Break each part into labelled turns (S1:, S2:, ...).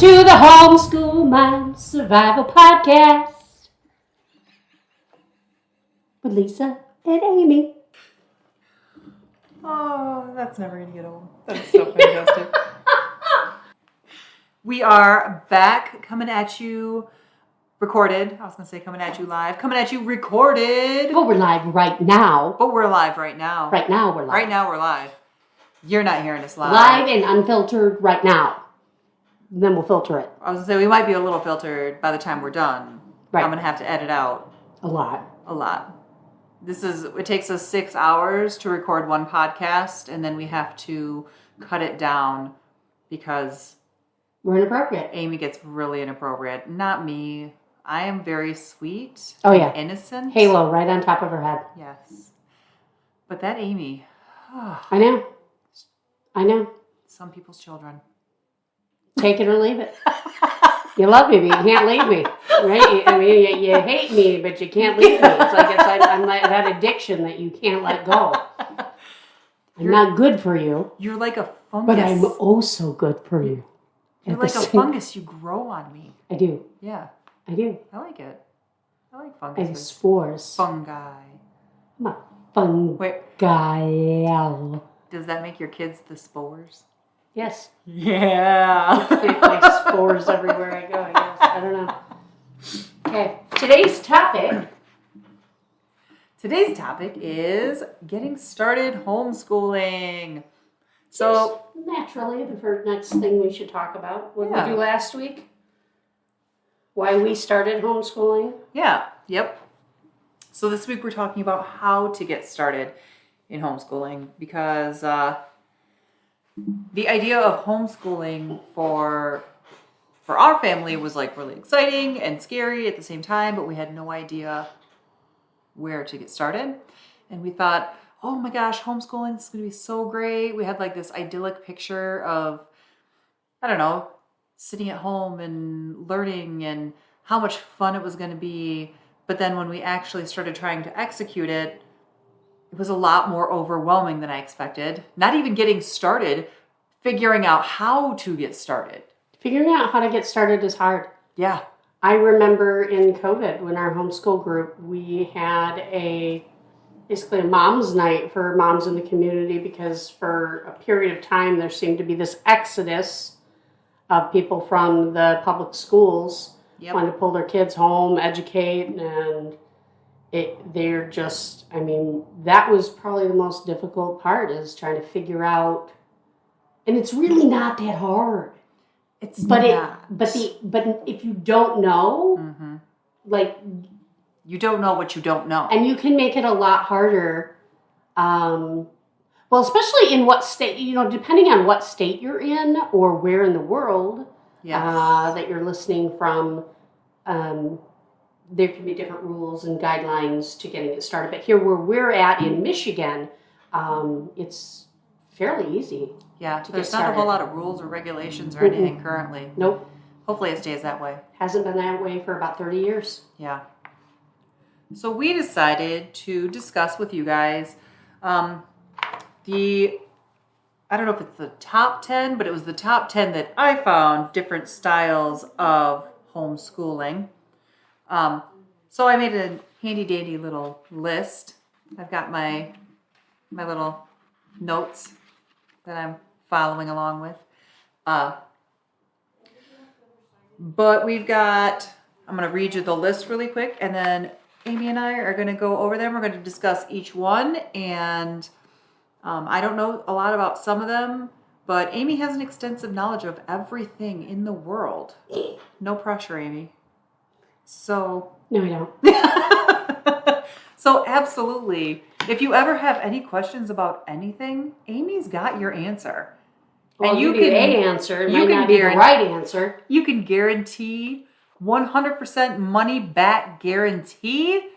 S1: to the Homeschool Mom Survival Podcast with Lisa and Amy.
S2: Oh, that's never going to get old. That's so fantastic. We are back, coming at you recorded. I was going to say coming at you live. Coming at you recorded.
S1: But we're live right now.
S2: But we're live right now.
S1: Right now we're live.
S2: Right now we're live. You're not hearing us live.
S1: Live and unfiltered right now. Then we'll filter it.
S2: I was going to say, we might be a little filtered by the time we're done.
S1: Right.
S2: I'm going to have to edit out.
S1: A lot.
S2: It takes us 6 hours to record one podcast, and then we have to cut it down because
S1: we're inappropriate.
S2: Amy gets really inappropriate. Not me. I am very sweet.
S1: Oh, yeah.
S2: Innocent.
S1: Halo right on top of her head.
S2: Yes. But that Amy.
S1: I know.
S2: Some people's children.
S1: Take it or leave it. You love me, but you can't leave me, right? I mean, you hate me, but you can't leave me. I'm like that addiction that you can't let go. I'm not good for you.
S2: You're like a fungus.
S1: But I'm oh so good for you.
S2: You're like a fungus. You grow on me.
S1: I do.
S2: Yeah.
S1: I do.
S2: I like it. I like
S1: I
S2: fungus.
S1: have spores.
S2: Fungi.
S1: I'm a fungi.
S2: Does that make your kids the spores?
S1: Yes.
S2: Yeah.
S1: Like spores everywhere I go, I guess. I don't know. Okay. Today's topic is getting started homeschooling. So naturally, the first next thing we should talk about. What did we do last week? Why we started homeschooling?
S2: Yeah. Yep. So this week we're talking about how to get started in homeschooling because the idea of homeschooling for our family was like really exciting and scary at the same time, but we had no idea where to get started. And we thought, oh my gosh, homeschooling is going to be so great. We had like this idyllic picture of, I don't know, sitting at home and learning and how much fun it was going to be. But then when we actually started trying to execute it, it was a lot more overwhelming than I expected. Not even getting started, figuring out how to get started.
S1: Figuring out how to get started is hard.
S2: Yeah.
S1: I remember in COVID, when our homeschool group, we had basically a mom's night for moms in the community because for a period of time there seemed to be this exodus of people from the public schools wanting to pull their kids home, educate, and that was probably the most difficult part is trying to figure out, and it's really not that hard. But if you don't know, like
S2: you don't know what you don't know,
S1: and you can make it a lot harder. Well, especially in what state, depending on what state you're in or where in the world that you're listening from. There can be different rules and guidelines to getting it started. But here where we're at in Michigan, it's fairly easy.
S2: Yeah, there's not a whole lot of rules or regulations or anything currently.
S1: Nope.
S2: Hopefully it stays that way.
S1: Hasn't been that way for about 30 years.
S2: Yeah. So we decided to discuss with you guys I don't know if it's the top 10, but it was the top 10 that I found different styles of homeschooling. So I made a handy dandy little list. I've got my little notes that I'm following along with. But I'm going to read you the list really quick, and then Amy and I are going to go over them. We're going to discuss each one, and I don't know a lot about some of them, but Amy has an extensive knowledge of everything in the world. No pressure, Amy. So...
S1: No, I don't.
S2: So absolutely, if you ever have any questions about anything, Amy's got your answer.
S1: Well, and you can answer. It might not be the right answer.
S2: You can guarantee 100% money back guarantee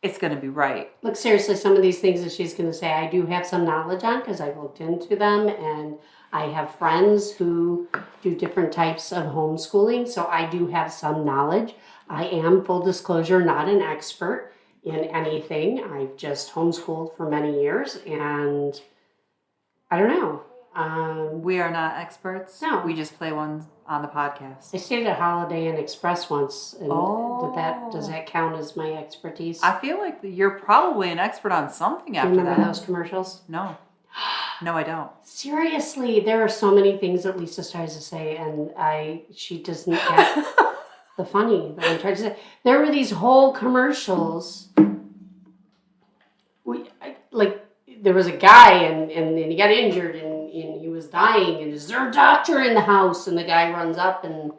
S2: it's going to be right.
S1: Look, seriously, some of these things that she's going to say, I do have some knowledge on because I've looked into them, and I have friends who do different types of homeschooling, so I do have some knowledge. I am, full disclosure, not an expert in anything. I've just homeschooled for many years, and I don't know.
S2: We are not experts.
S1: No.
S2: We just play ones on the podcast.
S1: I stayed at Holiday Inn Express once, and does that count as my expertise?
S2: I feel like you're probably an expert on something after that.
S1: Remember those commercials?
S2: No. No, I don't.
S1: Seriously, there are so many things that Lisa tries to say, and she doesn't get the funny that I'm trying to say. There were these whole commercials. There was a guy, and he got injured, and he was dying, and is there a doctor in the house? And the guy runs up and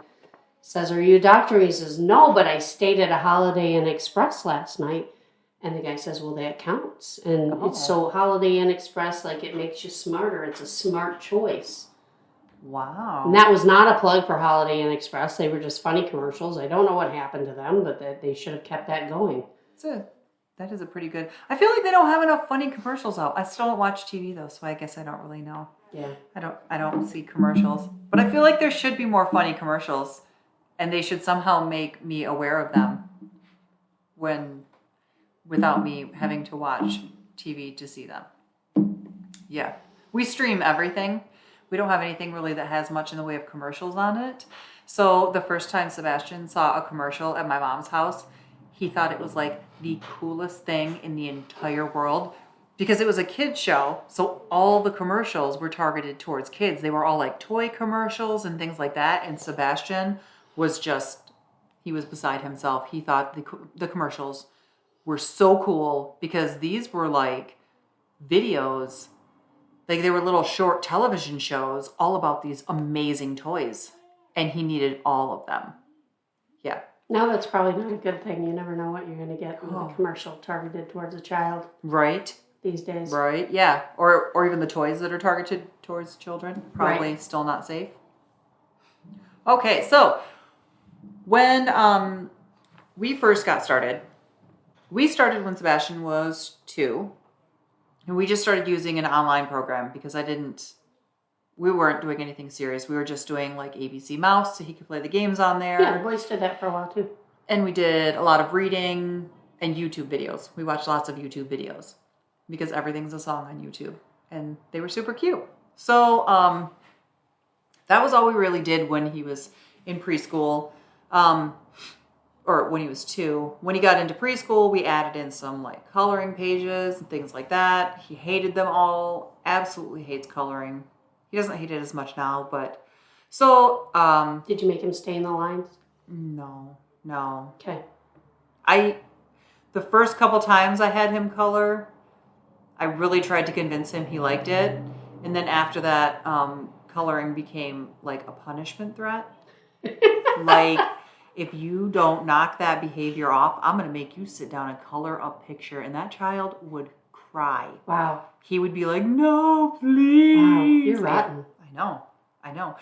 S1: says, are you a doctor? And he says, no, but I stayed at a Holiday Inn Express last night. And the guy says, well, that counts. And it's so Holiday Inn Express, like, it makes you smarter. It's a smart choice.
S2: Wow.
S1: And that was not a plug for Holiday Inn Express. They were just funny commercials. I don't know what happened to them, but they should have kept that going.
S2: That is a pretty good... I feel like they don't have enough funny commercials out. I still don't watch TV, though, so I guess I don't really know.
S1: Yeah.
S2: I don't see commercials. But I feel like there should be more funny commercials, and they should somehow make me aware of them without me having to watch TV to see them. Yeah. We stream everything. We don't have anything really that has much in the way of commercials on it. So the first time Sebastian saw a commercial at my mom's house, he thought it was like the coolest thing in the entire world because it was a kid's show. So all the commercials were targeted towards kids. They were all like toy commercials and things like that. And Sebastian was he was beside himself. He thought the commercials were so cool because these were like videos, like they were little short television shows all about these amazing toys, and he needed all of them. Yeah.
S1: No, that's probably not a good thing. You never know what you're going to get with a commercial targeted towards a child.
S2: Right.
S1: These days.
S2: Right, yeah. Or even the toys that are targeted towards children. Probably still not safe. Okay, so when we first got started, we started when Sebastian was 2. And we just started using an online program because we weren't doing anything serious. We were just doing like ABC Mouse so he could play the games on there.
S1: Yeah, the boys did that for a while too.
S2: And we did a lot of reading and YouTube videos. We watched lots of YouTube videos because everything's a song on YouTube. And they were super cute. So that was all we really did when he was in preschool. Or when he was 2. When he got into preschool, we added in some like coloring pages and things like that. He hated them all. Absolutely hates coloring. He doesn't hate it as much now, but so
S1: did you make him stay in the lines?
S2: No.
S1: Okay.
S2: The first couple times I had him color, I really tried to convince him he liked it. And then after that, coloring became like a punishment threat. Like, if you don't knock that behavior off, I'm going to make you sit down and color a picture. And that child would cry.
S1: Wow.
S2: He would be like, no, please.
S1: Wow, you're rotten.
S2: I know.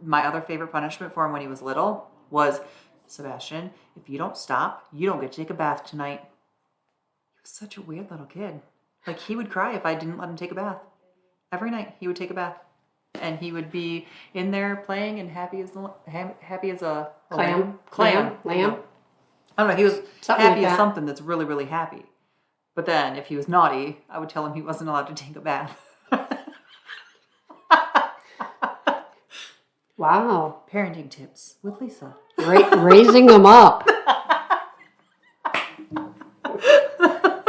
S2: My other favorite punishment for him when he was little was, Sebastian, if you don't stop, you don't get to take a bath tonight. He was such a weird little kid. Like, he would cry if I didn't let him take a bath. Every night he would take a bath. And he would be in there playing and happy as a
S1: Clam.
S2: Lamb. I don't know. He was happy as something that's really, really happy. But then if he was naughty, I would tell him he wasn't allowed to take a bath.
S1: Wow.
S2: Parenting tips with Lisa.
S1: Raising them up.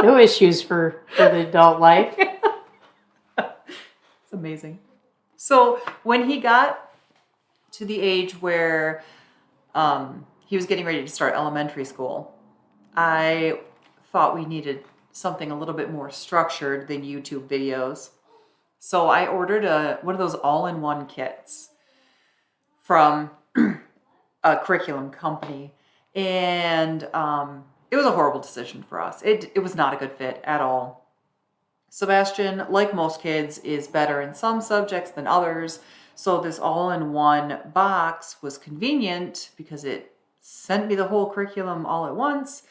S1: No issues for the adult life.
S2: It's amazing. So when he got to the age where he was getting ready to start elementary school, I thought we needed something a little bit more structured than YouTube videos. So I ordered one of those all-in-one kits from a curriculum company. And it was a horrible decision for us. It was not a good fit at all. Sebastian, like most kids, is better in some subjects than others. So this all-in-one box was convenient because it sent me the whole curriculum all at once.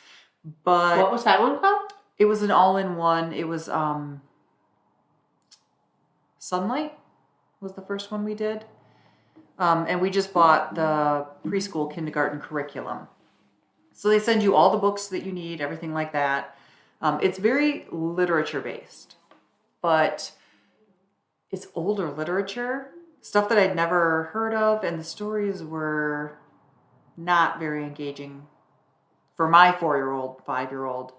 S2: But
S1: what was that one called?
S2: It was an all-in-one. It was Sunlight was the first one we did. And we just bought the preschool kindergarten curriculum. So they send you all the books that you need, everything like that. It's very literature-based, but it's older literature, stuff that I'd never heard of, and the stories were not very engaging for my 4-year-old, 5-year-old.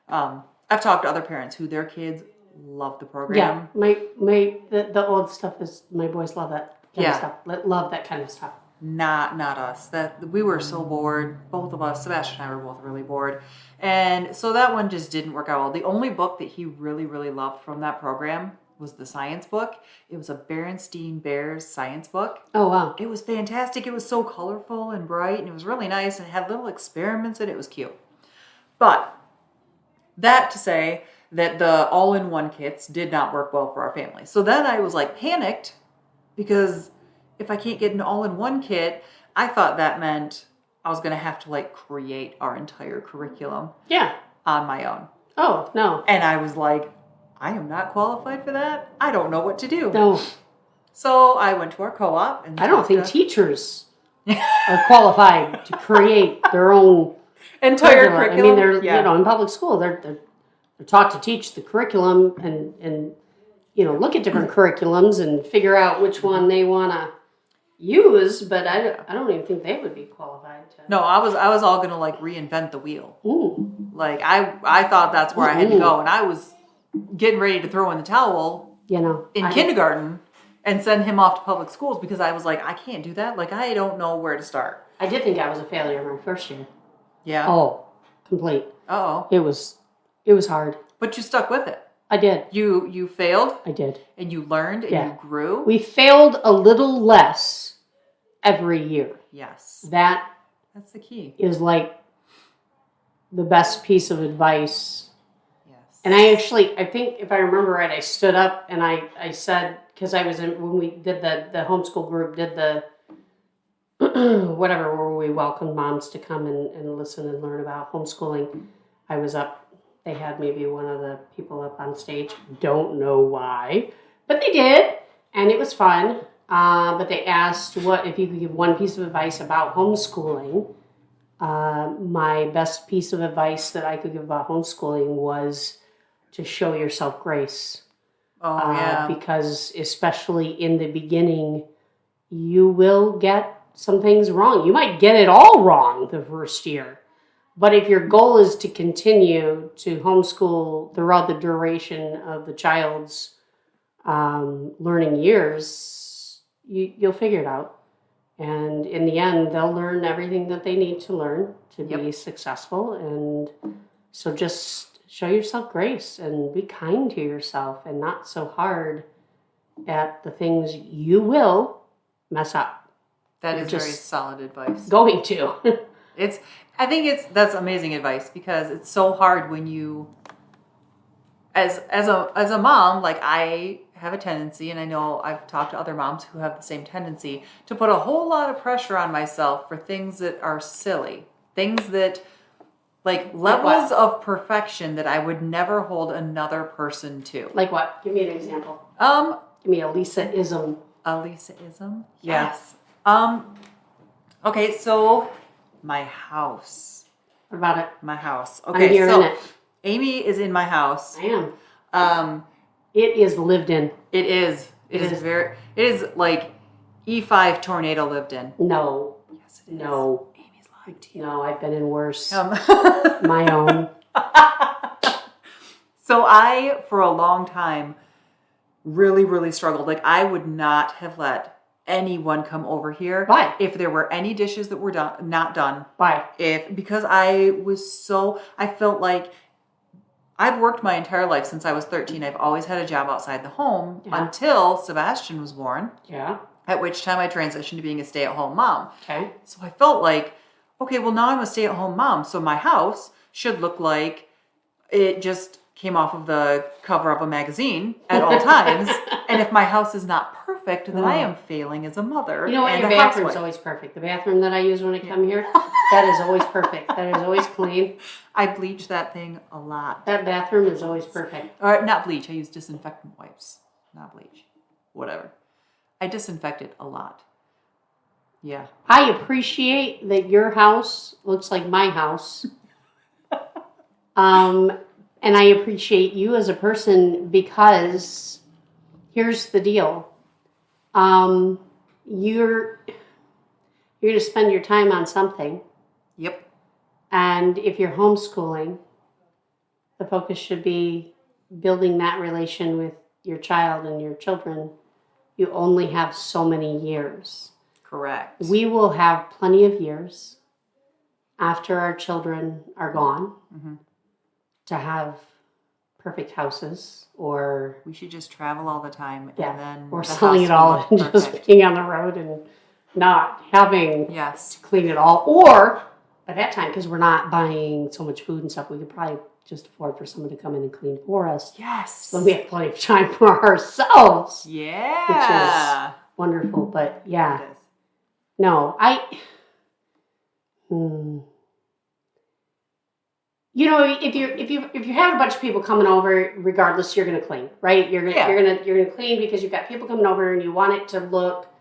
S2: I've talked to other parents who their kids love the program.
S1: Yeah, the old stuff is, my boys love that kind of stuff. Love that kind of stuff.
S2: Not us. That we were so bored. Both of us, Sebastian and I were both really bored. And so that one just didn't work out well. The only book that he really, really loved from that program was the science book. It was a Berenstein Bears science book.
S1: Oh, wow.
S2: It was fantastic. It was so colorful and bright, and it was really nice, and it had little experiments in it. It was cute. But that to say that the all-in-one kits did not work well for our family. So then I was like panicked because if I can't get an all-in-one kit, I thought that meant I was going to have to like create our entire curriculum on my own.
S1: Oh, no.
S2: And I was like, I am not qualified for that. I don't know what to do.
S1: No.
S2: So I went to our co-op. And
S1: I don't think teachers are qualified to create their own
S2: entire curriculum.
S1: I mean, they're in public school, they're taught to teach the curriculum and look at different curriculums and figure out which one they want to use, but I don't even think they would be qualified to.
S2: No, I was all going to like reinvent the wheel.
S1: Ooh.
S2: Like I thought that's where I had to go, and I was getting ready to throw in the towel in kindergarten and send him off to public schools because I was like, I can't do that. Like, I don't know where to start.
S1: I did think I was a failure my first year.
S2: Yeah.
S1: Oh, complete.
S2: Uh-oh.
S1: It was hard.
S2: But you stuck with it.
S1: I did.
S2: You failed.
S1: I did.
S2: And you learned and you grew.
S1: We failed a little less every year.
S2: Yes.
S1: That's
S2: the key.
S1: Is like the best piece of advice. And I think if I remember right, I stood up and I said, because I was when we did the homeschool group, did the whatever, where we welcomed moms to come and listen and learn about homeschooling. I was up. They had maybe one of the people up on stage. Don't know why, but they did. And it was fun. But they asked what if you could give one piece of advice about homeschooling. My best piece of advice that I could give about homeschooling was to show yourself grace.
S2: Oh, yeah.
S1: Because especially in the beginning, you will get some things wrong. You might get it all wrong the first year. But if your goal is to continue to homeschool throughout the duration of the child's learning years, you'll figure it out. And in the end, they'll learn everything that they need to learn to be successful. And so just show yourself grace and be kind to yourself and not so hard at the things you will mess up.
S2: That is very solid advice.
S1: Going to.
S2: I think that's amazing advice because it's so hard when you, as a mom, like I have a tendency, and I know I've talked to other moms who have the same tendency, to put a whole lot of pressure on myself for things that are silly, things that like levels of perfection that I would never hold another person to.
S1: Like what? Give me an example. Give me a Lisa-ism.
S2: A Lisa-ism? Yes. Okay, so my house.
S1: What about it?
S2: My house. Okay,
S1: I'm here in it.
S2: Amy is in my house.
S1: I am. It is lived in.
S2: It is. It is like E5 tornado lived in.
S1: No.
S2: Yes, it is.
S1: No.
S2: Amy's lying to you.
S1: No, I've been in worse. My own.
S2: So I, for a long time, really, really struggled. Like I would not have let anyone come over here.
S1: Why?
S2: If there were any dishes that were not done.
S1: Why?
S2: Because I felt like I've worked my entire life since I was 13. I've always had a job outside the home until Sebastian was born.
S1: Yeah.
S2: At which time I transitioned to being a stay-at-home mom.
S1: Okay.
S2: So I felt like, okay, well now I'm a stay-at-home mom, so my house should look like it just came off of the cover of a magazine at all times. And if my house is not perfect, then I am failing as a mother.
S1: You know what? Your bathroom's always perfect. The bathroom that I use when I come here, that is always perfect. That is always clean.
S2: I bleach that thing a lot.
S1: That bathroom is always perfect.
S2: Or not bleach. I use disinfectant wipes. Not bleach. Whatever. I disinfect it a lot. Yeah.
S1: I appreciate that your house looks like my house. And I appreciate you as a person because here's the deal. You're going to spend your time on something.
S2: Yep.
S1: And if you're homeschooling, the focus should be building that relation with your child and your children. You only have so many years.
S2: Correct.
S1: We will have plenty of years after our children are gone to have perfect houses, or
S2: we should just travel all the time, and then
S1: or selling it all and just being on the road and not having to clean it all. Or by that time, because we're not buying so much food and stuff, we could probably just afford for someone to come in and clean for us.
S2: Yes.
S1: So we have plenty of time for ourselves.
S2: Yeah.
S1: Which is wonderful. But yeah. No, you know, if you have a bunch of people coming over, regardless, you're going to clean, right? You're going to clean because you've got people coming over and you want it to look,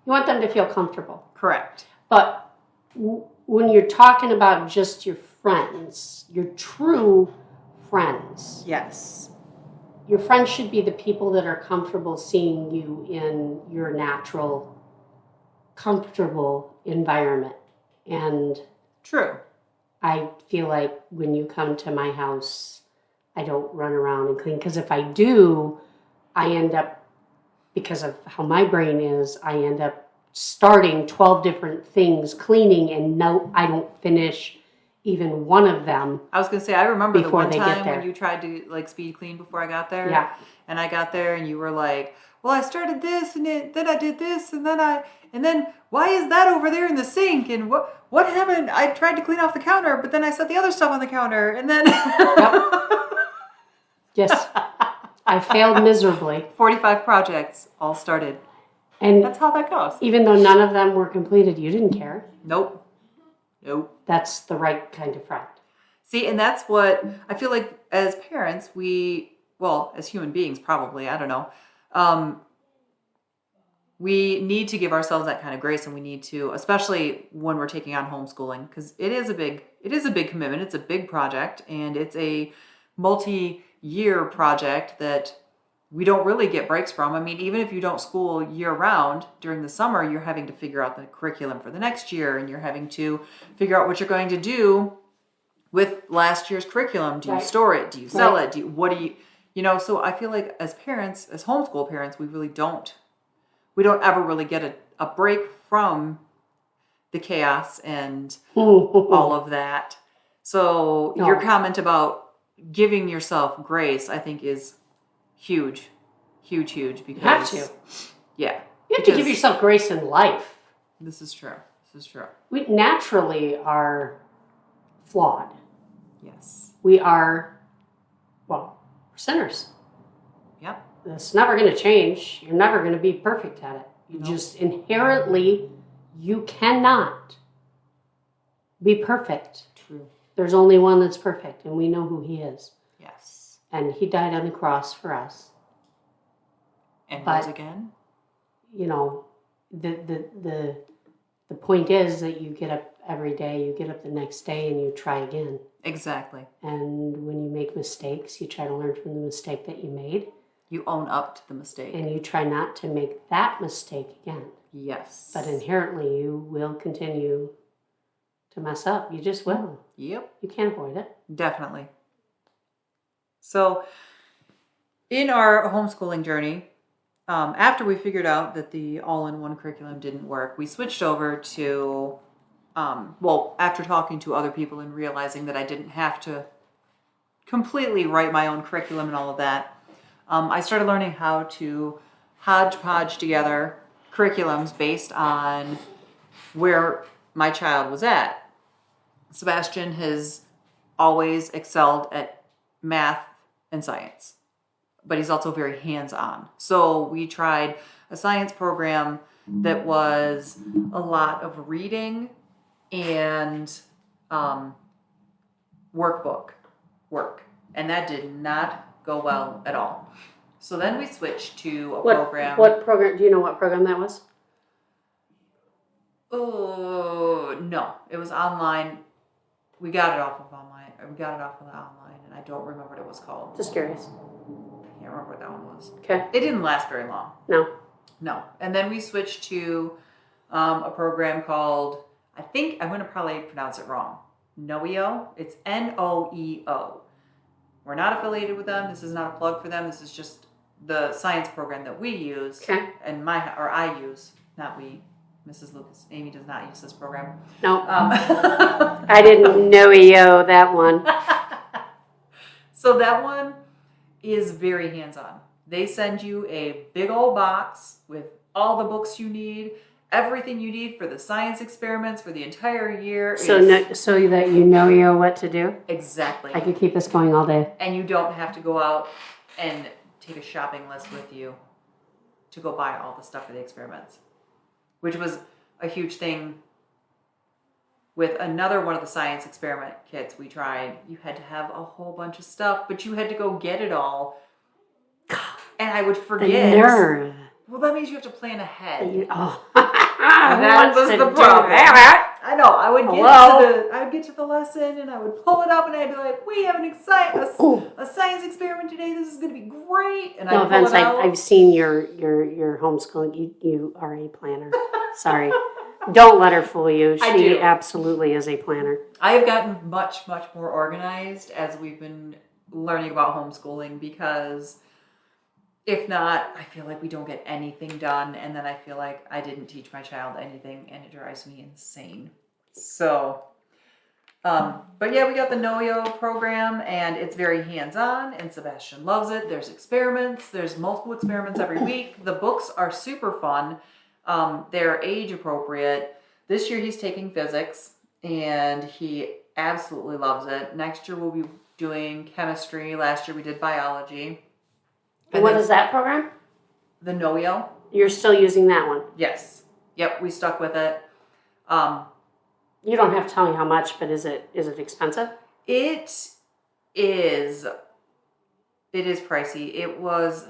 S1: you want them to feel comfortable.
S2: Correct.
S1: But when you're talking about just your friends, your true friends.
S2: Yes.
S1: Your friends should be the people that are comfortable seeing you in your natural, comfortable environment. And
S2: true.
S1: I feel like when you come to my house, I don't run around and clean. Because if I do, I end up, because of how my brain is, I end up starting 12 different things cleaning, and no, I don't finish even one of them.
S2: I was going to say, I remember the one time when you tried to like speed clean before I got there.
S1: Yeah.
S2: And I got there and you were like, well, I started this and then I did this and then why is that over there in the sink? And what happened? I tried to clean off the counter, but then I set the other stuff on the counter and then.
S1: Yes. I failed miserably.
S2: 45 projects all started.
S1: And
S2: that's how that goes.
S1: Even though none of them were completed, you didn't care.
S2: Nope.
S1: That's the right kind of friend.
S2: See, and that's what I feel like as parents, as human beings probably, I don't know, we need to give ourselves that kind of grace, and we need to, especially when we're taking on homeschooling, because it is a big commitment. It's a big project, and it's a multi-year project that we don't really get breaks from. I mean, even if you don't school year-round, during the summer, you're having to figure out the curriculum for the next year, and you're having to figure out what you're going to do with last year's curriculum. Do you store it? Do you sell it? So I feel like as parents, as homeschool parents, we don't ever really get a break from the chaos and all of that. So your comment about giving yourself grace, I think, is huge, because
S1: you have to.
S2: Yeah.
S1: You have to give yourself grace in life.
S2: This is true.
S1: We naturally are flawed.
S2: Yes.
S1: We are, we're sinners.
S2: Yep.
S1: It's never going to change. You're never going to be perfect at it. You just inherently, you cannot be perfect.
S2: True.
S1: There's only one that's perfect, and we know who he is.
S2: Yes.
S1: And he died on the cross for us.
S2: And rose again.
S1: You know, the point is that you get up every day, you get up the next day, and you try again.
S2: Exactly.
S1: And when you make mistakes, you try to learn from the mistake that you made.
S2: You own up to the mistake.
S1: And you try not to make that mistake again.
S2: Yes.
S1: But inherently, you will continue to mess up. You just will.
S2: Yep.
S1: You can't avoid it.
S2: Definitely. So, in our homeschooling journey, after we figured out that the all-in-one curriculum didn't work, we switched over to, after talking to other people and realizing that I didn't have to completely write my own curriculum and all of that, I started learning how to hodgepodge together curriculums based on where my child was at. Sebastian has always excelled at math and science, but he's also very hands-on. So we tried a science program that was a lot of reading and work. And that did not go well at all. So then we switched to a program.
S1: What program? Do you know what program that was?
S2: Oh, no. It was online. We got it off of online, and I don't remember what it was called.
S1: Just curious.
S2: can't remember what that one was.
S1: Okay.
S2: It didn't last very long.
S1: No.
S2: And then we switched to a program called, I think I'm going to probably pronounce it wrong, Noeo. It's Noeo. We're not affiliated with them. This is not a plug for them. This is just the science program that we use.
S1: Okay.
S2: And I use, not we. Mrs. Lucas, Amy does not use this program.
S1: No. I didn't know that one.
S2: So that one is very hands-on. They send you a big old box with all the books you need, everything you need for the science experiments for the entire year.
S1: So that you know what to do?
S2: Exactly.
S1: I could keep this going all day.
S2: And you don't have to go out and take a shopping list with you to go buy all the stuff for the experiments, which was a huge thing with another one of the science experiment kits we tried. You had to have a whole bunch of stuff, but you had to go get it all. And I would forget.
S1: The nerve.
S2: Well, that means you have to plan ahead.
S1: Oh.
S2: That was the problem. I know. I would get to the lesson and I would pull it up and I'd be like, "We have a science experiment today. This is going to be great." And
S1: no offense, I've seen your homeschooling. You are a planner. Sorry. Don't let her fool you. She absolutely is a planner.
S2: I have gotten much, much more organized as we've been learning about homeschooling, because if not, I feel like we don't get anything done, and then I feel like I didn't teach my child anything, and it drives me insane. So, but yeah, we got the Noyo program, and it's very hands-on, and Sebastian loves it. There's experiments. There's multiple experiments every week. The books are super fun. They're age appropriate. This year he's taking physics, and he absolutely loves it. Next year we'll be doing chemistry. Last year we did biology.
S1: And what is that program?
S2: The Noyo.
S1: You're still using that one?
S2: Yes. Yep, we stuck with it.
S1: You don't have to tell me how much, but is it expensive?
S2: It is pricey. It was,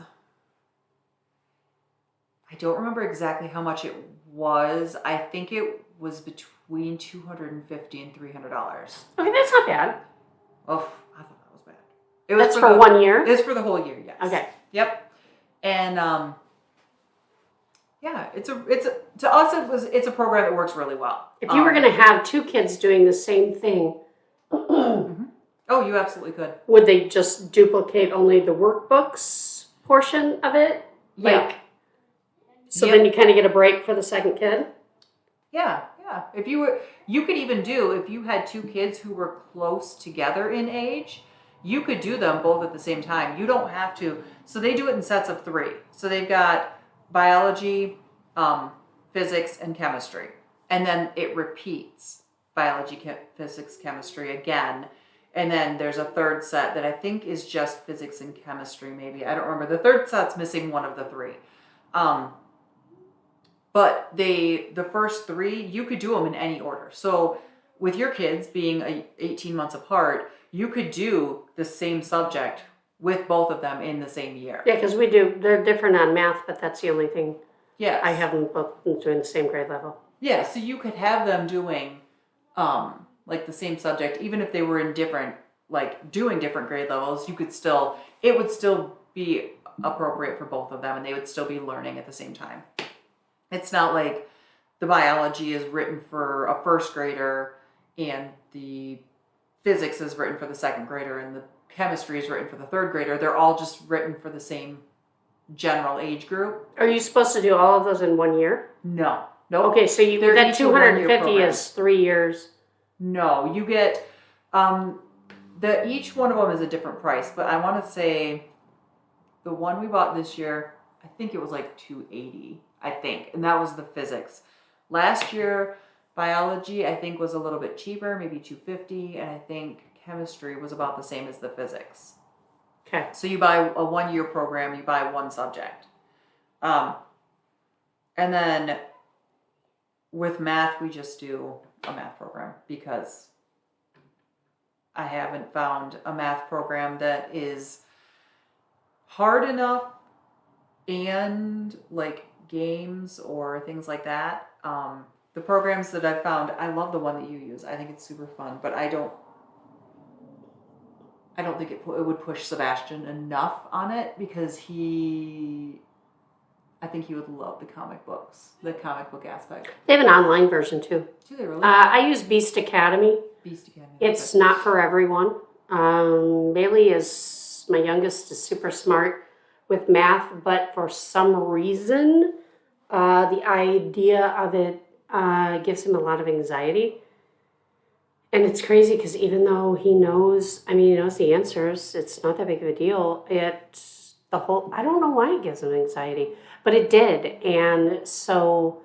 S2: I don't remember exactly how much it was. I think it was between $250 and $300.
S1: Okay, that's not bad.
S2: Oh, I thought that was bad.
S1: That's for 1 year?
S2: It's for the whole year, yes.
S1: Okay.
S2: Yep. And yeah, to us it's a program that works really well.
S1: If you were going to have two kids doing the same thing,
S2: mm-hmm. Oh, you absolutely could.
S1: Would they just duplicate only the workbooks portion of it?
S2: Yeah.
S1: Then you kind of get a break for the second kid?
S2: Yeah. If you could even do, if you had two kids who were close together in age, you could do them both at the same time. You don't have to. So they do it in sets of 3. So they've got biology, physics, and chemistry. And then it repeats biology, physics, chemistry again. And then there's a third set that I think is just physics and chemistry, maybe. I don't remember. The third set's missing one of the 3. But the first 3, you could do them in any order. So with your kids being 18 months apart, you could do the same subject with both of them in the same year.
S1: Yeah, because they're different on math, but that's the only thing.
S2: Yes.
S1: I have them both doing the same grade level.
S2: Yeah, so you could have them doing like the same subject, even if they were in different, like doing different grade levels, it would still be appropriate for both of them, and they would still be learning at the same time. It's not like the biology is written for a first grader and the physics is written for the second grader and the chemistry is written for the third grader. They're all just written for the same general age group.
S1: Are you supposed to do all of those in 1 year?
S2: No. Nope.
S1: Okay, so that 250 is 3 years.
S2: No, you get each one of them is a different price, but I want to say the one we bought this year, I think it was like $280, I think, and that was the physics. Last year, biology I think was a little bit cheaper, maybe $250, and I think chemistry was about the same as the physics.
S1: Okay.
S2: So you buy a 1 year program, you buy one subject. And then with math, we just do a math program because I haven't found a math program that is hard enough and like games or things like that. The programs that I've found, I love the one that you use. I think it's super fun, but I don't I don't think it would push Sebastian enough on it because I think he would love the comic books, the comic book aspect.
S1: They have an online version too.
S2: Do they really?
S1: I use Beast Academy.
S2: Beast Academy.
S1: It's not for everyone. Bailey is, my youngest, is super smart with math, but for some reason, the idea of it gives him a lot of anxiety. And it's crazy because even though he knows the answers, it's not that big of a deal. I don't know why it gives him anxiety, but it did. And so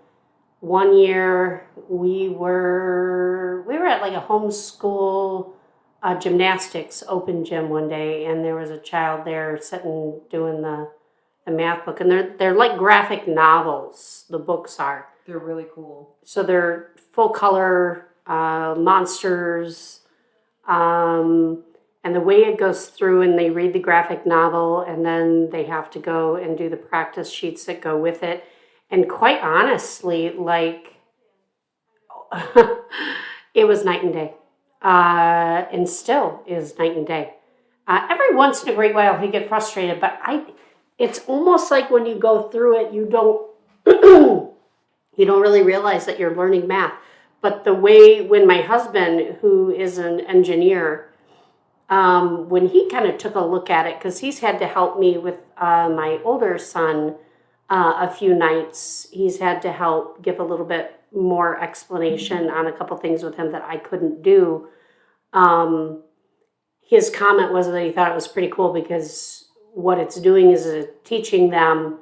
S1: one year we were at like a homeschool gymnastics open gym one day, and there was a child there sitting doing the math book, and they're like graphic novels. The books are.
S2: They're really cool.
S1: So they're full color monsters, and the way it goes through, and they read the graphic novel, and then they have to go and do the practice sheets that go with it. And quite honestly, like, it was night and day, and still is night and day. Every once in a great while, he get frustrated, but it's almost like when you go through it, you don't you don't really realize that you're learning math. But the way when my husband, who is an engineer, when he kind of took a look at it, because he's had to help me with my older son a few nights, he's had to help give a little bit more explanation on a couple things with him that I couldn't do. His comment was that he thought it was pretty cool because what it's doing is teaching them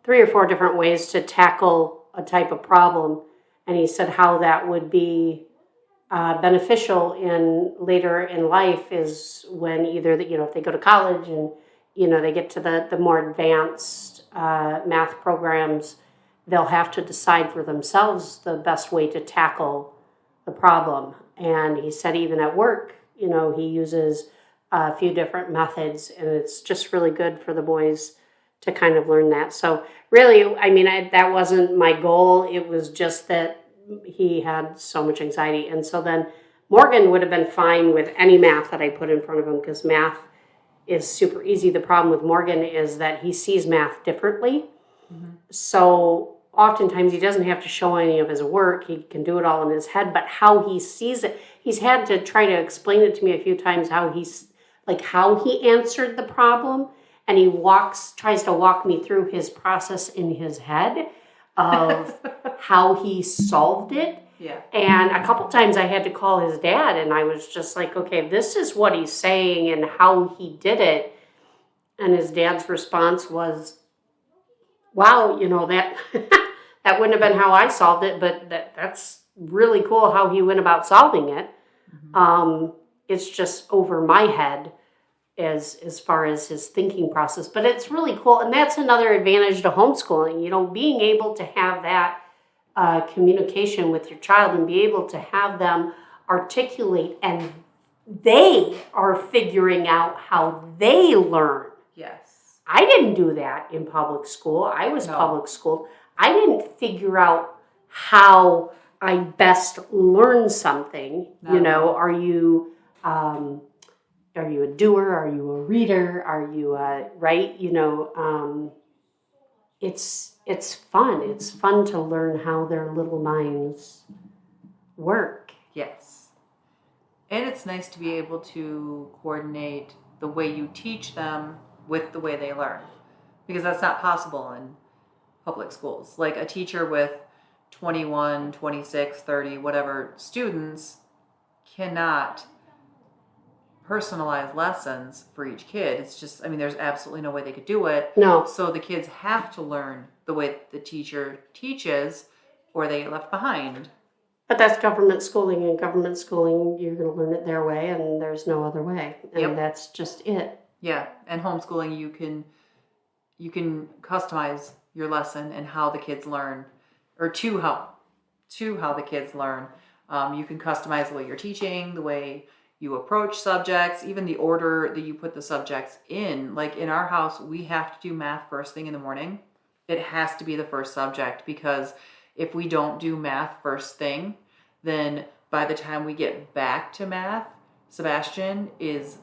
S1: 3 or 4 different ways to tackle a type of problem. And he said how that would be beneficial later in life is when either if they go to college and they get to the more advanced math programs, they'll have to decide for themselves the best way to tackle the problem. And he said even at work, he uses a few different methods, and it's just really good for the boys to kind of learn that. So really, that wasn't my goal. It was just that he had so much anxiety. And so then Morgan would have been fine with any math that I put in front of him because math is super easy. The problem with Morgan is that he sees math differently. Mm-hmm. So oftentimes he doesn't have to show any of his work. He can do it all in his head, but how he sees it, he's had to try to explain it to me a few times how he answered the problem. And he tries to walk me through his process in his head of how he solved it.
S2: Yeah.
S1: And a couple times I had to call his dad, and I was just like, okay, this is what he's saying and how he did it. And his dad's response was, wow, that that wouldn't have been how I solved it, but that's really cool how he went about solving it. Mm-hmm. It's just over my head as far as his thinking process, but it's really cool. And that's another advantage to homeschooling, being able to have that communication with your child and be able to have them articulate, and they are figuring out how they learn.
S2: Yes.
S1: I didn't do that in public school. I was public schooled. I didn't figure out how I best learn something.
S2: No.
S1: Are you a doer? Are you a reader? Are you right? It's fun. It's fun to learn how their little minds work.
S2: Yes. And it's nice to be able to coordinate the way you teach them with the way they learn, because that's not possible in public schools. Like a teacher with 21, 26, 30, whatever students cannot personalized lessons for each kid. It's just, there's absolutely no way they could do it.
S1: No.
S2: So the kids have to learn the way the teacher teaches, or they get left behind.
S1: But that's government schooling. In government schooling, you're going to learn it their way, and there's no other way. And That's just it.
S2: Yeah. And homeschooling, you can customize your lesson and how the kids learn, or to how the kids learn. You can customize the way you're teaching, the way you approach subjects, even the order that you put the subjects in. Like in our house, we have to do math first thing in the morning. It has to be the first subject, because if we don't do math first thing, then by the time we get back to math, Sebastian is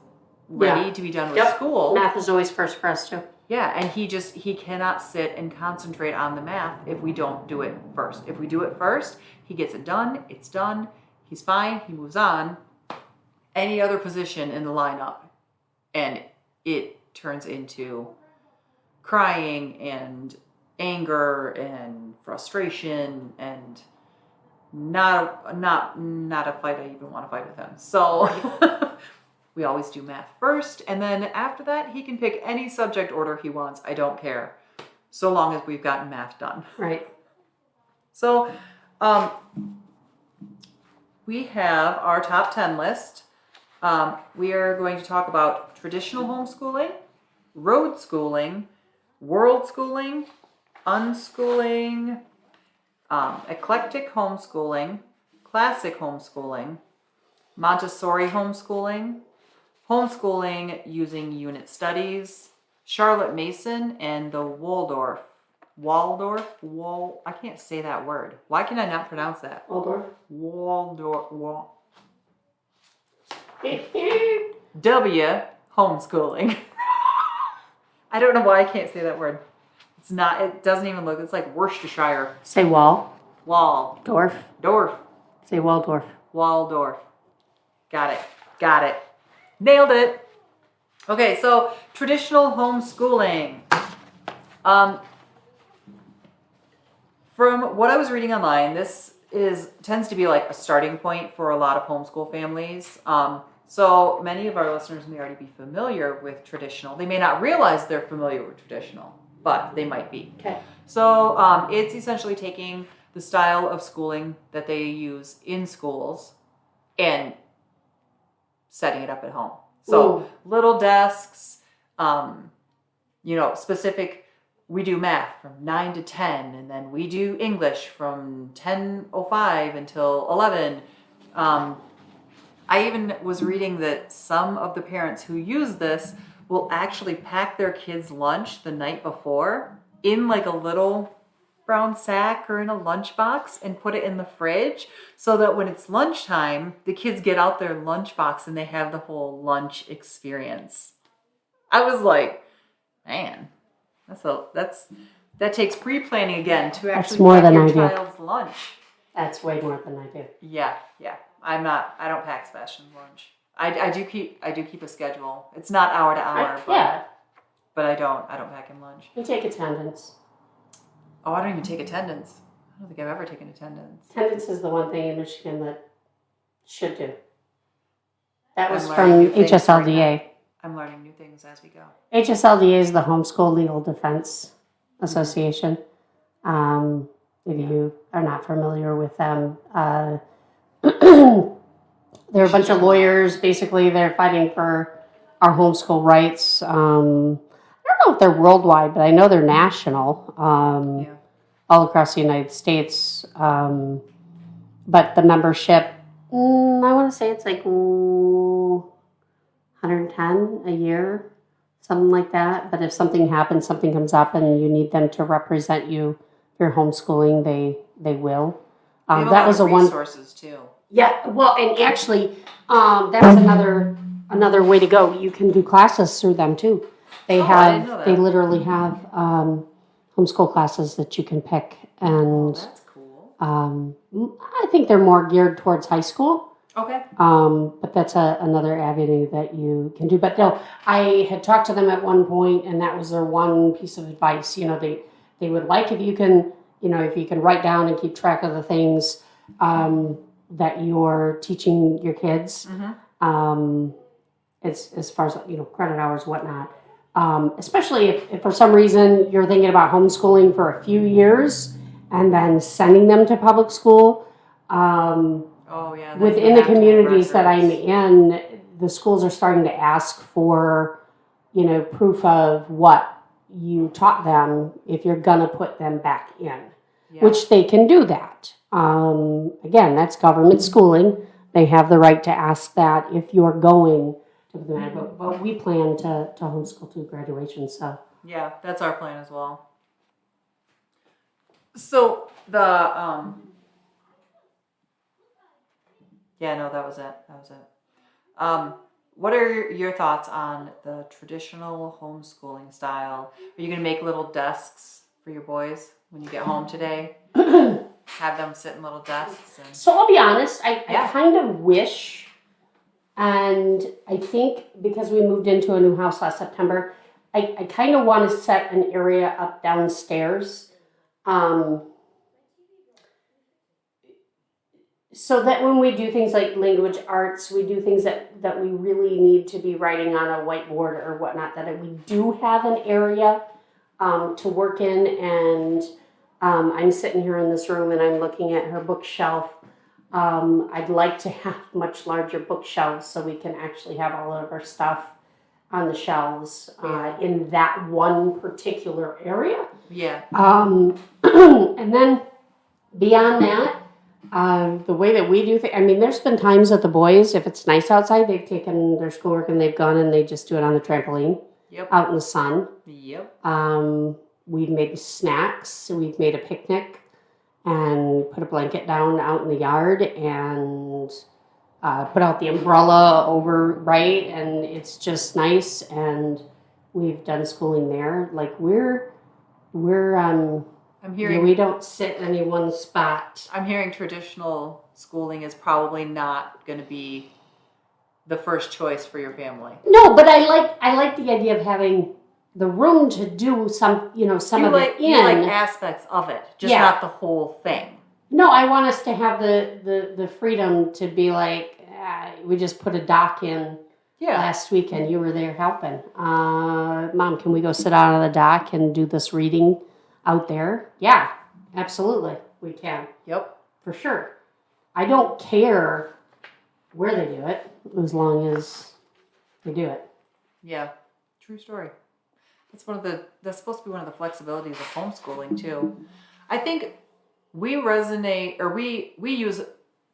S2: ready to be done with school.
S1: Math is always first for us too.
S2: Yeah, and he cannot sit and concentrate on the math if we don't do it first. If we do it first, he gets it done, it's done, he's fine, he moves on. Any other position in the lineup, and it turns into crying and anger and frustration and not a fight I even want to fight with him. So we always do math first, and then after that he can pick any subject order he wants. I don't care, so long as we've gotten math done.
S1: Right.
S2: So we have our top 10 list. We are going to talk about traditional homeschooling, road schooling, world schooling, unschooling, eclectic homeschooling, classic homeschooling, Montessori homeschooling, homeschooling using unit studies, Charlotte Mason, and the Waldorf. I can't say that word. Why can I not pronounce that? Waldorf. W homeschooling. I don't know why I can't say that word. It doesn't even look, it's like Worcestershire.
S1: Say wall.
S2: Dorf.
S1: Say Waldorf.
S2: Waldorf. Got it. Nailed it. Okay, so traditional homeschooling. From what I was reading online, this tends to be like a starting point for a lot of homeschool families. So many of our listeners may already be familiar with traditional. They may not realize they're familiar with traditional, but they might be.
S1: Okay.
S2: So it's essentially taking the style of schooling that they use in schools and setting it up at home. So little desks, specific. We do math from 9 to 10, and then we do English from 10:05 until 11. I even was reading that some of the parents who use this will actually pack their kids' lunch the night before in like a little brown sack or in a lunchbox and put it in the fridge so that when it's lunchtime, the kids get out their lunchbox and they have the whole lunch experience. I was like, man, that takes pre-planning again to actually pack your child's lunch.
S1: That's way more than I do.
S2: Yeah. I don't pack Sebastian's lunch. I do keep a schedule. It's not hour to hour, but I don't pack him lunch.
S1: You take attendance.
S2: Oh, I don't even take attendance. I don't think I've ever taken attendance.
S1: Attendance is the one thing in Michigan that should do. That was from HSLDA.
S2: I'm learning new things as we go.
S1: HSLDA is the Homeschool Legal Defense Association. If you are not familiar with them, they're a bunch of lawyers. Basically, they're fighting for our homeschool rights. I don't know if they're worldwide, but I know they're national, all across the United States. But the membership, I want to say it's like 110 a year, something like that. But if something happens, something comes up, and you need them to represent you, if you're homeschooling, they will. That was a
S2: resources too.
S1: Yeah, well, and actually, that's another way to go. You can do classes through them too. They literally have homeschool classes that you can pick, and
S2: that's cool.
S1: I think they're more geared towards high school.
S2: Okay.
S1: But that's another avenue that you can do. But no, I had talked to them at one point, and that was their one piece of advice. They would like if you can write down and keep track of the things that you're teaching your kids, as far as credit hours, whatnot. Especially if for some reason you're thinking about homeschooling for a few years and then sending them to public school. Within the communities that I'm in, the schools are starting to ask for, proof of what you taught them if you're gonna put them back in, which they can do that. Again, that's government schooling. They have the right to ask that if you're going to put them in. But we plan to homeschool to graduation. So
S2: yeah, that's our plan as well. So that was it. what are your thoughts on the traditional homeschooling style? Are you going to make little desks for your boys when you get home today? Have them sit in little desks?
S1: So I'll be honest, I kind of wish, and I think because we moved into a new house last September, I kind of want to set an area up downstairs. So that when we do things like language arts, we do things that we really need to be writing on a whiteboard or whatnot, that we do have an area to work in. And I'm sitting here in this room and I'm looking at her bookshelf. I'd like to have much larger bookshelves so we can actually have all of our stuff on the shelves in that one particular area.
S2: Yeah.
S1: And then beyond that, the way that we do things, I mean, there's been times that the boys, if it's nice outside, they've taken their schoolwork and they've gone and they just do it on the trampoline out in the sun.
S2: Yep.
S1: We've made snacks. We've made a picnic and put a blanket down out in the yard and put out the umbrella over, right? And it's just nice. And we've done schooling there. Like
S2: I'm hearing
S1: we don't sit in any one spot.
S2: I'm hearing traditional schooling is probably not going to be the first choice for your family.
S1: No, but I like the idea of having the room to do some of it in.
S2: You like aspects of it, just not the whole thing.
S1: No, I want us to have the freedom to be like, we just put a dock in last weekend. You were there helping. Mom, can we go sit out on the dock and do this reading out there? Yeah, absolutely. We can.
S2: Yep.
S1: For sure. I don't care where they do it as long as they do it.
S2: Yeah. True story. That's supposed to be one of the flexibilities of homeschooling too. I think we use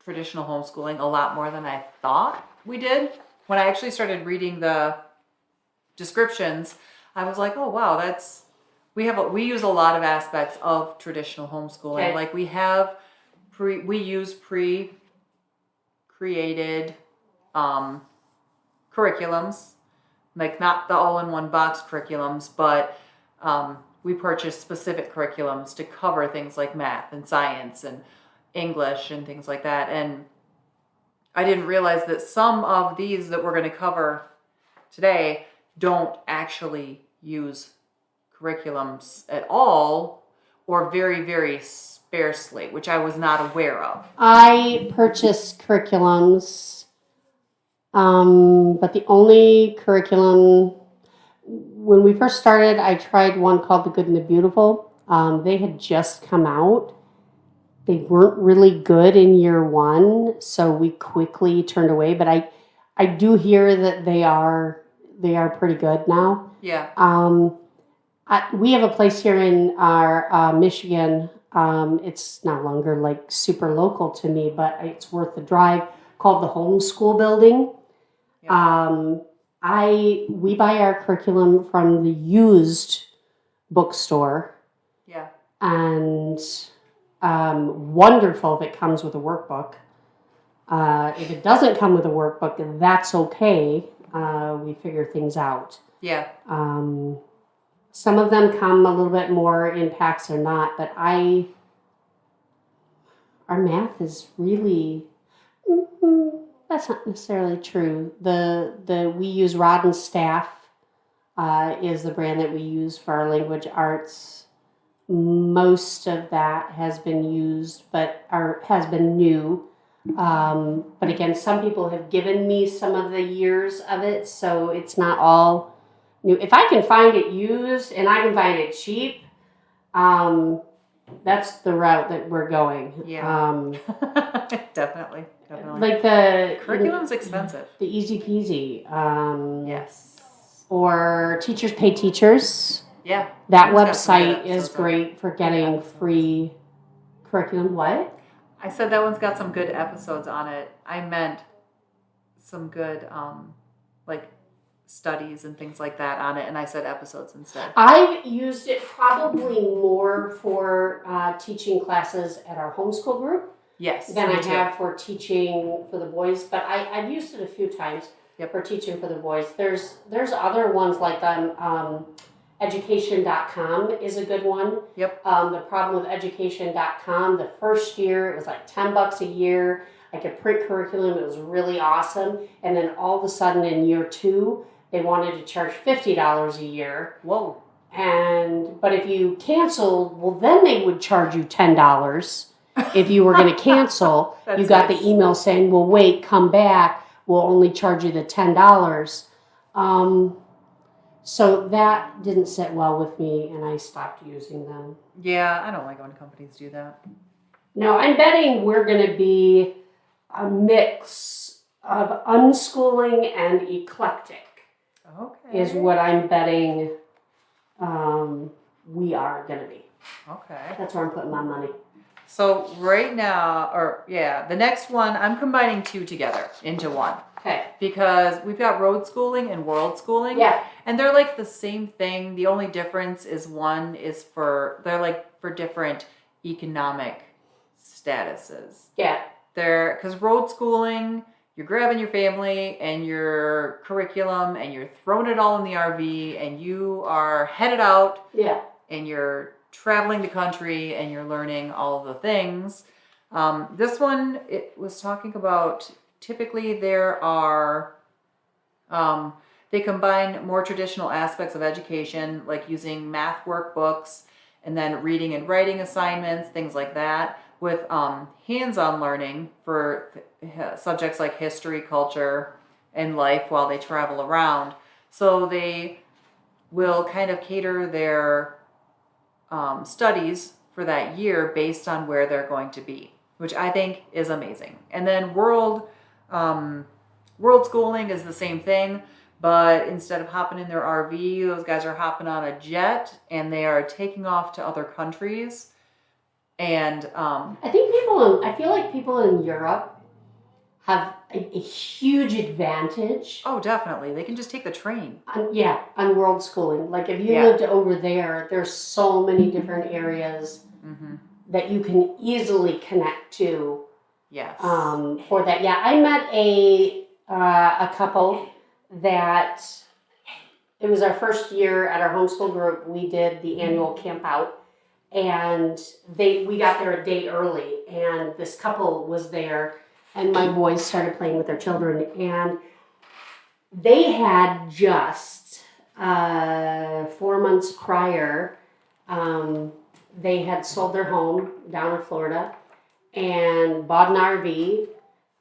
S2: traditional homeschooling a lot more than I thought we did. When I actually started reading the descriptions, I was like, oh wow, we use a lot of aspects of traditional homeschooling.
S1: Okay.
S2: Like we use pre-created curriculums, like not the all-in-one box curriculums, but we purchase specific curriculums to cover things like math and science and English and things like that. And I didn't realize that some of these that we're going to cover today don't actually use curriculums at all, or very, very sparsely, which I was not aware of.
S1: I purchased curriculums, but the only curriculum, when we first started, I tried one called The Good and the Beautiful. They had just come out. They weren't really good in year one, so we quickly turned away, but I do hear that they are pretty good now.
S2: Yeah.
S1: We have a place here in our Michigan. It's no longer like super local to me, but it's worth the drive, called the Homeschool building. Yeah. We buy our curriculum from the used bookstore.
S2: Yeah.
S1: And wonderful if it comes with a workbook. If it doesn't come with a workbook, that's okay. We figure things out.
S2: Yeah.
S1: Some of them come a little bit more in packs or not, but our math is really, that's not necessarily true. We use Rod and Staff is the brand that we use for our language arts. Most of that has been used, has been new. But again, some people have given me some of the years of it, so it's not all new. If I can find it used and I can find it cheap, that's the route that we're going.
S2: Yeah. Definitely.
S1: Like the
S2: curriculum's expensive.
S1: The Easy Peasy.
S2: Yes.
S1: Or Teachers Pay Teachers.
S2: Yeah.
S1: That website is great for getting free curriculum. What?
S2: I said that one's got some good episodes on it. I meant some good like studies and things like that on it, and I said episodes instead.
S1: I've used it probably more for teaching classes at our homeschool group.
S2: Yes.
S1: Than I have for teaching for the boys, but I've used it a few times. for teaching for the boys. There's other ones like education.com is a good one.
S2: Yep.
S1: The problem with education.com, the first year it was like $10 a year. I could print curriculum. It was really awesome. And then all of a sudden in year 2, they wanted to charge $50 a year.
S2: Whoa.
S1: But if you canceled, well, then they would charge you $10 if you were going to cancel. You got the email saying, well, wait, come back. We'll only charge you the $10. So that didn't sit well with me, and I stopped using them.
S2: Yeah, I don't like when companies do that.
S1: No, I'm betting we're going to be a mix of unschooling and eclectic.
S2: Okay.
S1: Is what I'm betting we are going to be.
S2: Okay.
S1: That's where I'm putting my money.
S2: So right now, the next one, I'm combining 2 together into one.
S1: Okay.
S2: Because we've got road schooling and world schooling.
S1: Yeah.
S2: And they're like the same thing. The only difference is one is they're like for different economic statuses.
S1: Yeah.
S2: Because road schooling, you're grabbing your family and your curriculum and you're throwing it all in the RV and you are headed out.
S1: Yeah.
S2: And you're traveling the country and you're learning all of the things. This one, it was talking about, typically there are, they combine more traditional aspects of education, like using math workbooks and then reading and writing assignments, things like that, with hands-on learning for subjects like history, culture, and life while they travel around. So they will kind of cater their studies for that year based on where they're going to be, which I think is amazing. And then world schooling is the same thing, but instead of hopping in their RV, those guys are hopping on a jet and they are taking off to other countries. And
S1: I feel like people in Europe have a huge advantage.
S2: Oh, definitely. They can just take the train.
S1: On world schooling. Like if you lived over there, there's so many different areas that you can easily connect to.
S2: Yes.
S1: For that. Yeah, I met a couple that it was our first year at our homeschool group. We did the annual camp out, and we got there a day early, and this couple was there. And my boys started playing with their children, and they had just 4 months prior, they had sold their home down in Florida and bought an RV,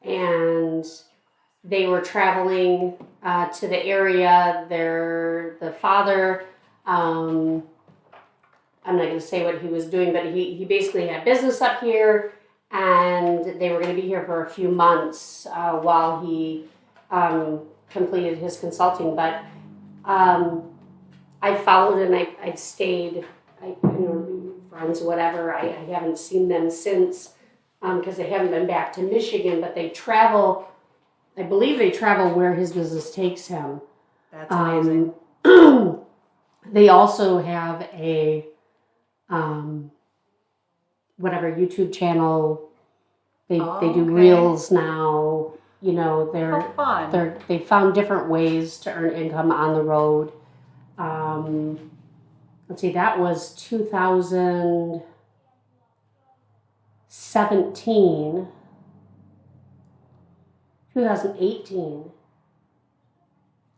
S1: and they were traveling to the area. The father, I'm not going to say what he was doing, but he basically had business up here. And they were going to be here for a few months while he completed his consulting. But I followed and I stayed. Friends, whatever. I haven't seen them since because they haven't been back to Michigan. But they travel. I believe they travel where his business takes him.
S2: That's amazing.
S1: They also have a YouTube channel. They do reels now. They found different ways to earn income on the road. Let's see, that was 2018.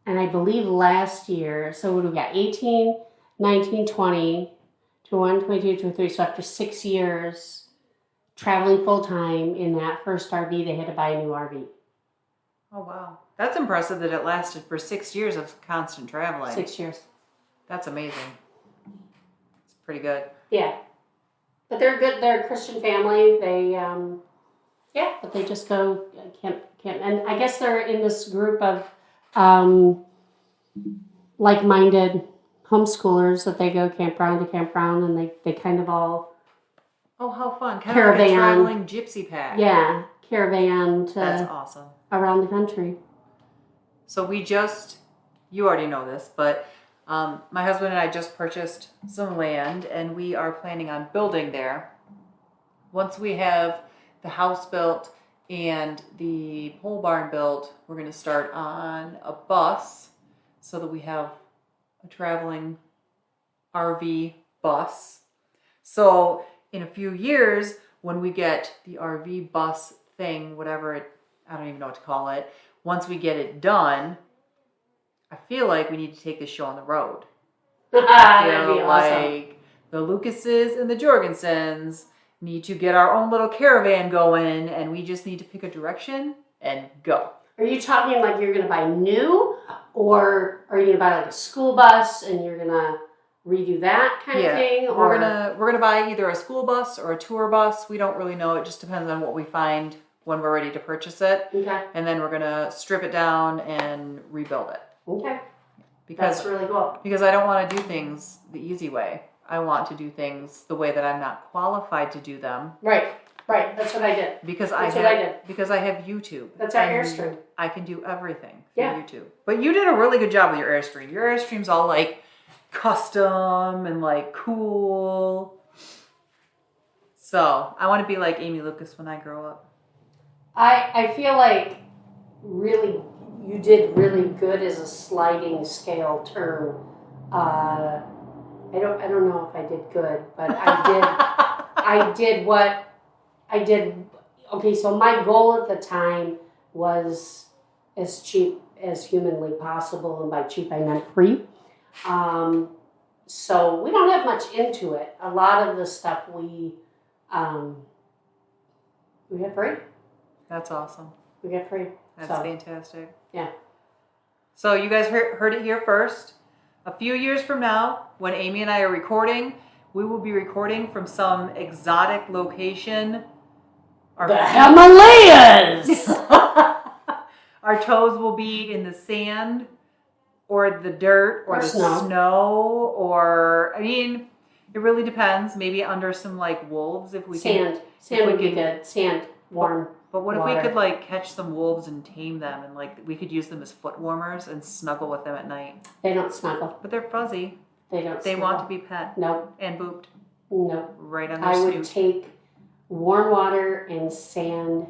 S1: And I believe last year, so what do we got? 18, 19, 20, 21, 22, 23. So after 6 years traveling full time in that first RV, they had to buy a new RV.
S2: Oh, wow. That's impressive that it lasted for 6 years of constant traveling.
S1: 6 years.
S2: That's amazing. It's pretty good.
S1: Yeah. But they're good. They're a Christian family. They, but they just go camp. And I guess they're in this group of like-minded homeschoolers that they go campground to campground, and they kind of all...
S2: Oh, how fun. Kind
S1: caravan.
S2: of like a traveling gypsy pack.
S1: Yeah, caravan to...
S2: That's awesome.
S1: Around the country.
S2: So you already know this, but my husband and I just purchased some land, and we are planning on building there. Once we have the house built And the pole barn built, we're going to start on a bus so that we have a traveling RV bus. So in a few years, when we get the RV bus thing, I don't even know what to call it, once we get it done, I feel like we need to take this show on the road.
S1: That'd be awesome.
S2: Like the Lucases and the Jorgensens need to get our own little caravan going, and we just need to pick a direction and go.
S1: Are you talking like you're going to buy new, or are you going to buy like a school bus and you're going to redo that kind of thing? Or
S2: we're gonna buy either a school bus or a tour bus. We don't really know. It just depends on what we find when we're ready to purchase it.
S1: Okay.
S2: And then we're gonna strip it down and rebuild it.
S1: Okay. That's really cool.
S2: Because I don't want to do things the easy way. I want to do things the way that I'm not qualified to do them.
S1: Right. That's what I did.
S2: Because I have YouTube.
S1: That's our Airstream.
S2: I can do everything through
S1: Yeah.
S2: YouTube. But you did a really good job with your Airstream. Your Airstream's all like custom and like cool. So I want to be like Amy Lucas when I grow up.
S1: I feel like really you did really good as a sliding scale term. I don't know if I did good, but I did. Okay, so my goal at the time was as cheap as humanly possible, and by cheap I meant free. So we don't have much into it. A lot of the stuff we have free.
S2: That's awesome.
S1: We get free.
S2: That's fantastic.
S1: Yeah.
S2: So you guys heard it here first. A few years from now, when Amy and I are recording, we will be recording from some exotic location.
S1: The Himalayas!
S2: Our toes will be in the sand or the dirt or the snow or, I mean, it really depends. Maybe under some like wolves if we can.
S1: Sand would be good. Sand, warm.
S2: But what
S1: water.
S2: if we could like catch some wolves and tame them and like we could use them as foot warmers and snuggle with them at night?
S1: They don't snuggle.
S2: But they're fuzzy.
S1: They don't
S2: They
S1: snuggle.
S2: want to be pet.
S1: Nope.
S2: And booped.
S1: Nope.
S2: Right on their
S1: I
S2: snoot.
S1: would take warm water and sand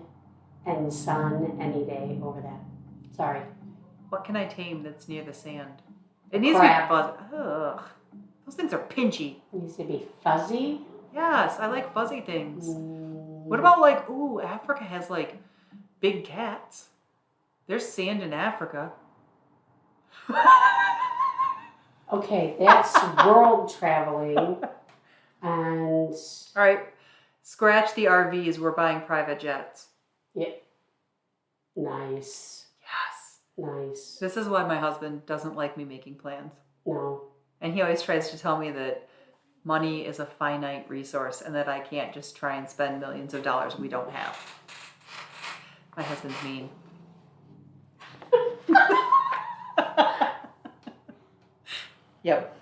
S1: and sun any day over that. Sorry.
S2: What can I tame that's near the sand? It needs
S1: Crab.
S2: to be fuzzy. Ugh. Those things are pinchy.
S1: It needs to be fuzzy.
S2: Yes, I like fuzzy things. What about like, Africa has like big cats. There's sand in Africa.
S1: Okay, that's world traveling. And
S2: all right, scratch the RVs. We're buying private jets.
S1: yeah, nice.
S2: Yes.
S1: Nice.
S2: This is why my husband doesn't like me making plans.
S1: No.
S2: And he always tries to tell me that money is a finite resource and that I can't just try and spend millions of dollars we don't have. My husband's mean. Yep.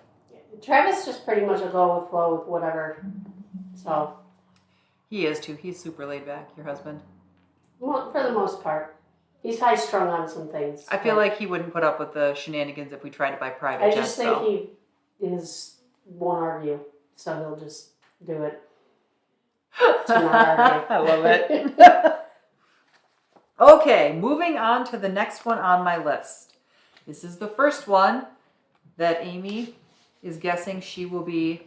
S1: Travis just pretty much a go with flow with whatever. So.
S2: He is too. He's super laid back, your husband.
S1: Well, for the most part. He's high strung on some things.
S2: I feel like he wouldn't put up with the shenanigans if we tried to buy private
S1: I
S2: jets.
S1: just think he won't argue, so he'll just do it. To not argue.
S2: I love it. Okay, moving on to the next one on my list. This is the first one that Amy is guessing she will be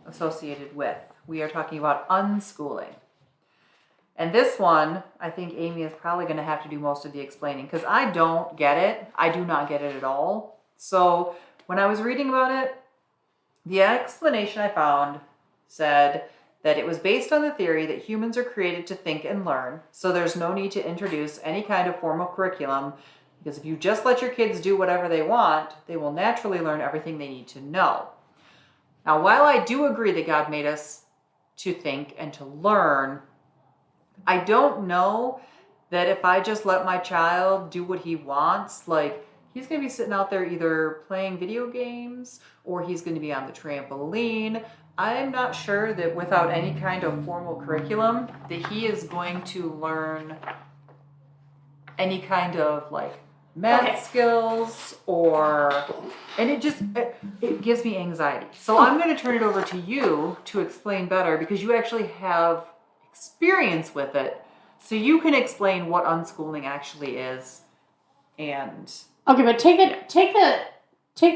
S2: associated with. We are talking about unschooling. And this one, I think Amy is probably going to have to do most of the explaining because I don't get it. I do not get it at all. So when I was reading about it, the explanation I found said that it was based on the theory that humans are created to think and learn, so there's no need to introduce any kind of formal curriculum, because if you just let your kids do whatever they want, they will naturally learn everything they need to know. Now, while I do agree that God made us to think and to learn, I don't know that if I just let my child do what he wants, like he's going to be sitting out there either playing video games or he's going to be on the trampoline. I'm not sure that without any kind of formal curriculum that he is going to learn any kind of like math skills and it gives me anxiety. So I'm going to turn it over to you to explain better because you actually have experience with it. So you can explain what unschooling actually is. And
S1: okay, but take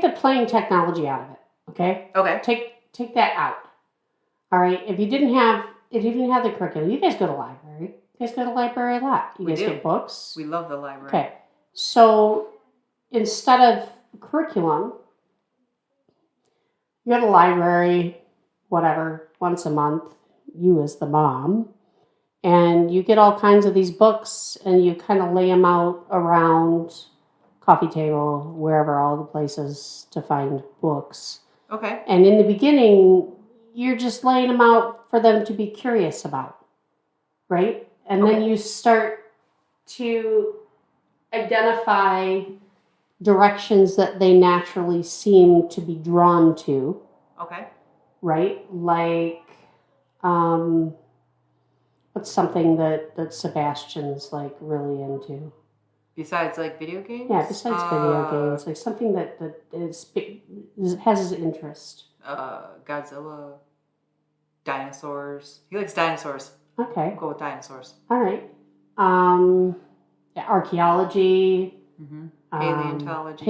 S1: the playing technology out of it. Okay.
S2: Okay.
S1: Take that out. All right. If you didn't have the curriculum, you guys go to library. You guys go to library a lot. You guys get books.
S2: We love the library.
S1: Okay. So instead of curriculum, you go to library, whatever, once a month. You as the mom. And you get all kinds of these books and you kind of lay them out around coffee table, wherever, all the places to find books.
S2: Okay.
S1: And in the beginning, you're just laying them out for them to be curious about, right? And then you start to identify directions that they naturally seem to be drawn to.
S2: Okay.
S1: Right? Like, what's something that Sebastian's like really into?
S2: Besides like video games?
S1: Yeah, besides video games. Like something that has his interest.
S2: Godzilla, dinosaurs. He likes dinosaurs.
S1: Okay.
S2: I'll go with dinosaurs.
S1: All right. Archaeology.
S2: Mm-hmm. Paleontology.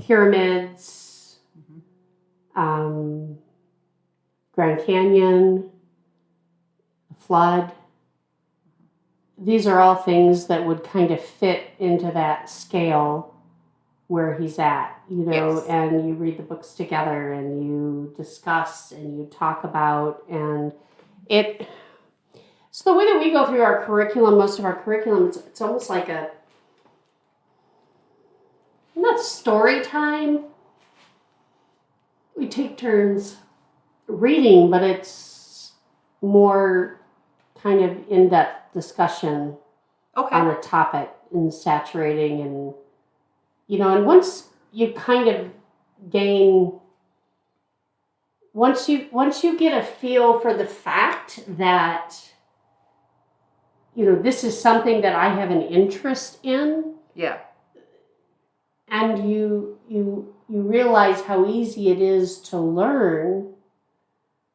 S1: Pyramids.
S2: Mm-hmm.
S1: Grand Canyon. The flood. These are all things that would kind of fit into that scale where he's at, you know,
S2: yes.
S1: And you read the books together and you discuss and you talk about, and so the way that we go through our curriculum, most of our curriculum, it's almost like not story time. We take turns reading, but it's more kind of in-depth discussion on a topic and saturating, and you know, and once you kind of gain, once you get a feel for the fact that, you know, this is something that I have an interest in, and you realize how easy it is to learn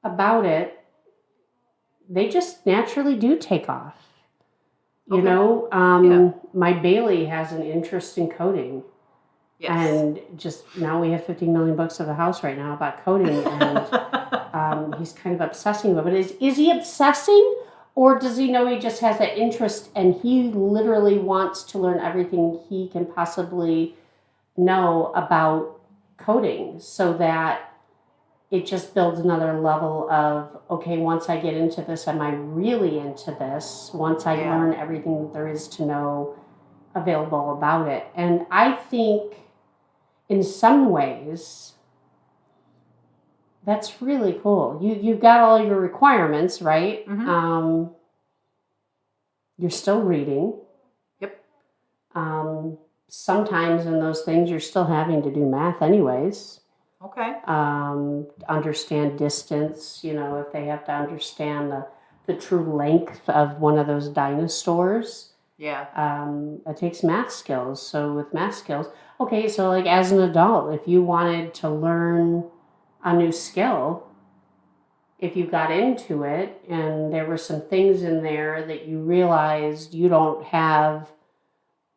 S1: about it, they just naturally do take off. You know, my Bailey has an interest in coding. Yes. And just now we have 50 million books of the house right now about coding, and he's kind of obsessing about it. Is he obsessing, or does he know he just has that interest and he literally wants to learn everything he can possibly know about coding, so that it just builds another level of, okay, once I get into this, am I really into this? Once I learn everything that there is to know available about it. And I think in some ways, that's really cool. You've got all your requirements, right? Mm-hmm. You're still reading.
S2: Yep.
S1: Sometimes in those things, you're still having to do math anyways.
S2: Okay.
S1: Understand distance, you know, if they have to understand the true length of one of those dinosaurs.
S2: Yeah.
S1: It takes math skills. So with math skills, okay, so like as an adult, if you wanted to learn a new skill, if you got into it and there were some things in there that you realized you don't have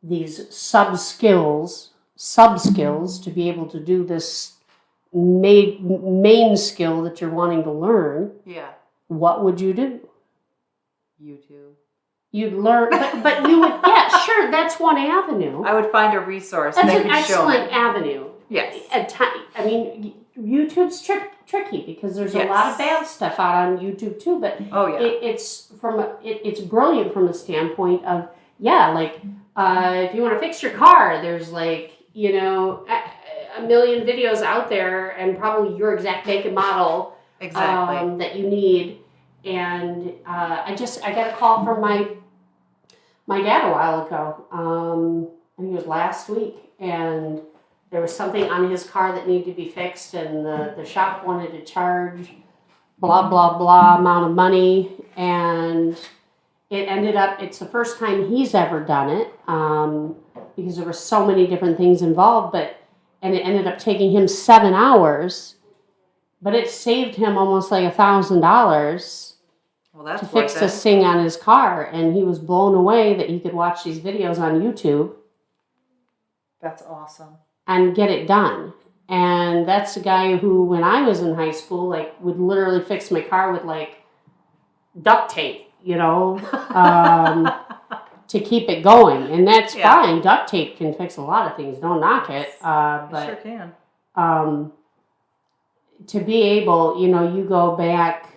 S1: these sub skills to be able to do this main skill that you're wanting to learn, what would you do?
S2: YouTube.
S1: You'd learn, but you would, sure, that's one avenue.
S2: I would find a resource.
S1: That's an excellent avenue.
S2: Yes.
S1: I mean, YouTube's tricky because there's a lot of bad stuff out on YouTube too, but it's brilliant from a standpoint of, if you want to fix your car, there's like, you know, a million videos out there and probably your exact make and model that you need. And I got a call from my dad a while ago. I think it was last week, and there was something on his car that needed to be fixed, and the shop wanted to charge blah blah blah amount of money, and it ended up, it's the first time he's ever done it, because there were so many different things involved, and it ended up taking him 7 hours, but it saved him almost like $1,000
S2: Well, that's
S1: to fix this thing on his car, and he was blown away that he could watch these videos on YouTube.
S2: That's awesome.
S1: And get it done. And that's the guy who, when I was in high school, like, would literally fix my car with, like, duct tape, you know, to keep it going. And that's fine. Duct tape can fix a lot of things. Don't knock it. But
S2: it sure can.
S1: To be able, you know, you go back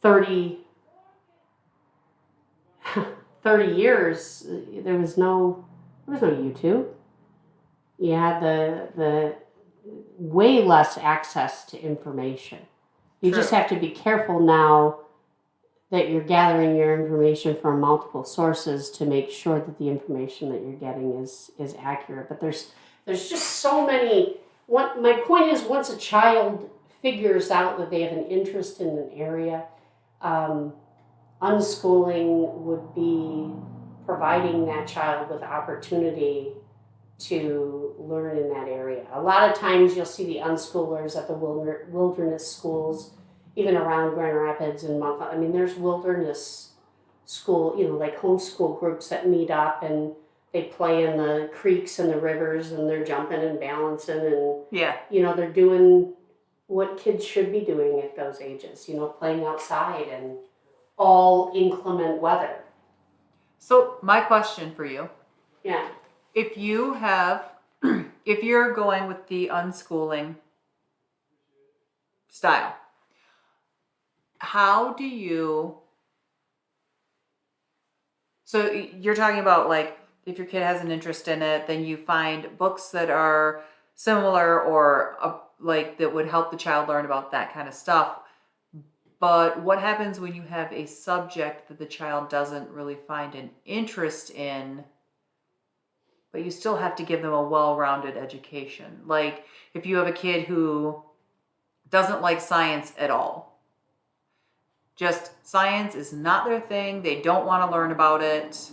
S1: 30 years, there was no YouTube. You had the way less access to information. You just have to be careful now that you're gathering your information from multiple sources to make sure that the information that you're getting is accurate. But there's just so many. My point is, once a child figures out that they have an interest in an area, unschooling would be providing that child with opportunity to learn in that area. A lot of times you'll see the unschoolers at the wilderness schools, even around Grand Rapids and Mount. I mean, there's wilderness school, you know, like homeschool groups that meet up and they play in the creeks and the rivers and they're jumping and balancing and, you know, they're doing what kids should be doing at those ages, you know, playing outside and all inclement weather.
S2: So my question for you.
S1: Yeah.
S2: If you're going with the unschooling style, how do you, so you're talking about like, if your kid has an interest in it, then you find books that are similar or like that would help the child learn about that kind of stuff. But what happens when you have a subject that the child doesn't really find an interest in, but you still have to give them a well-rounded education? Like if you have a kid who doesn't like science at all, just science is not their thing, they don't want to learn about it.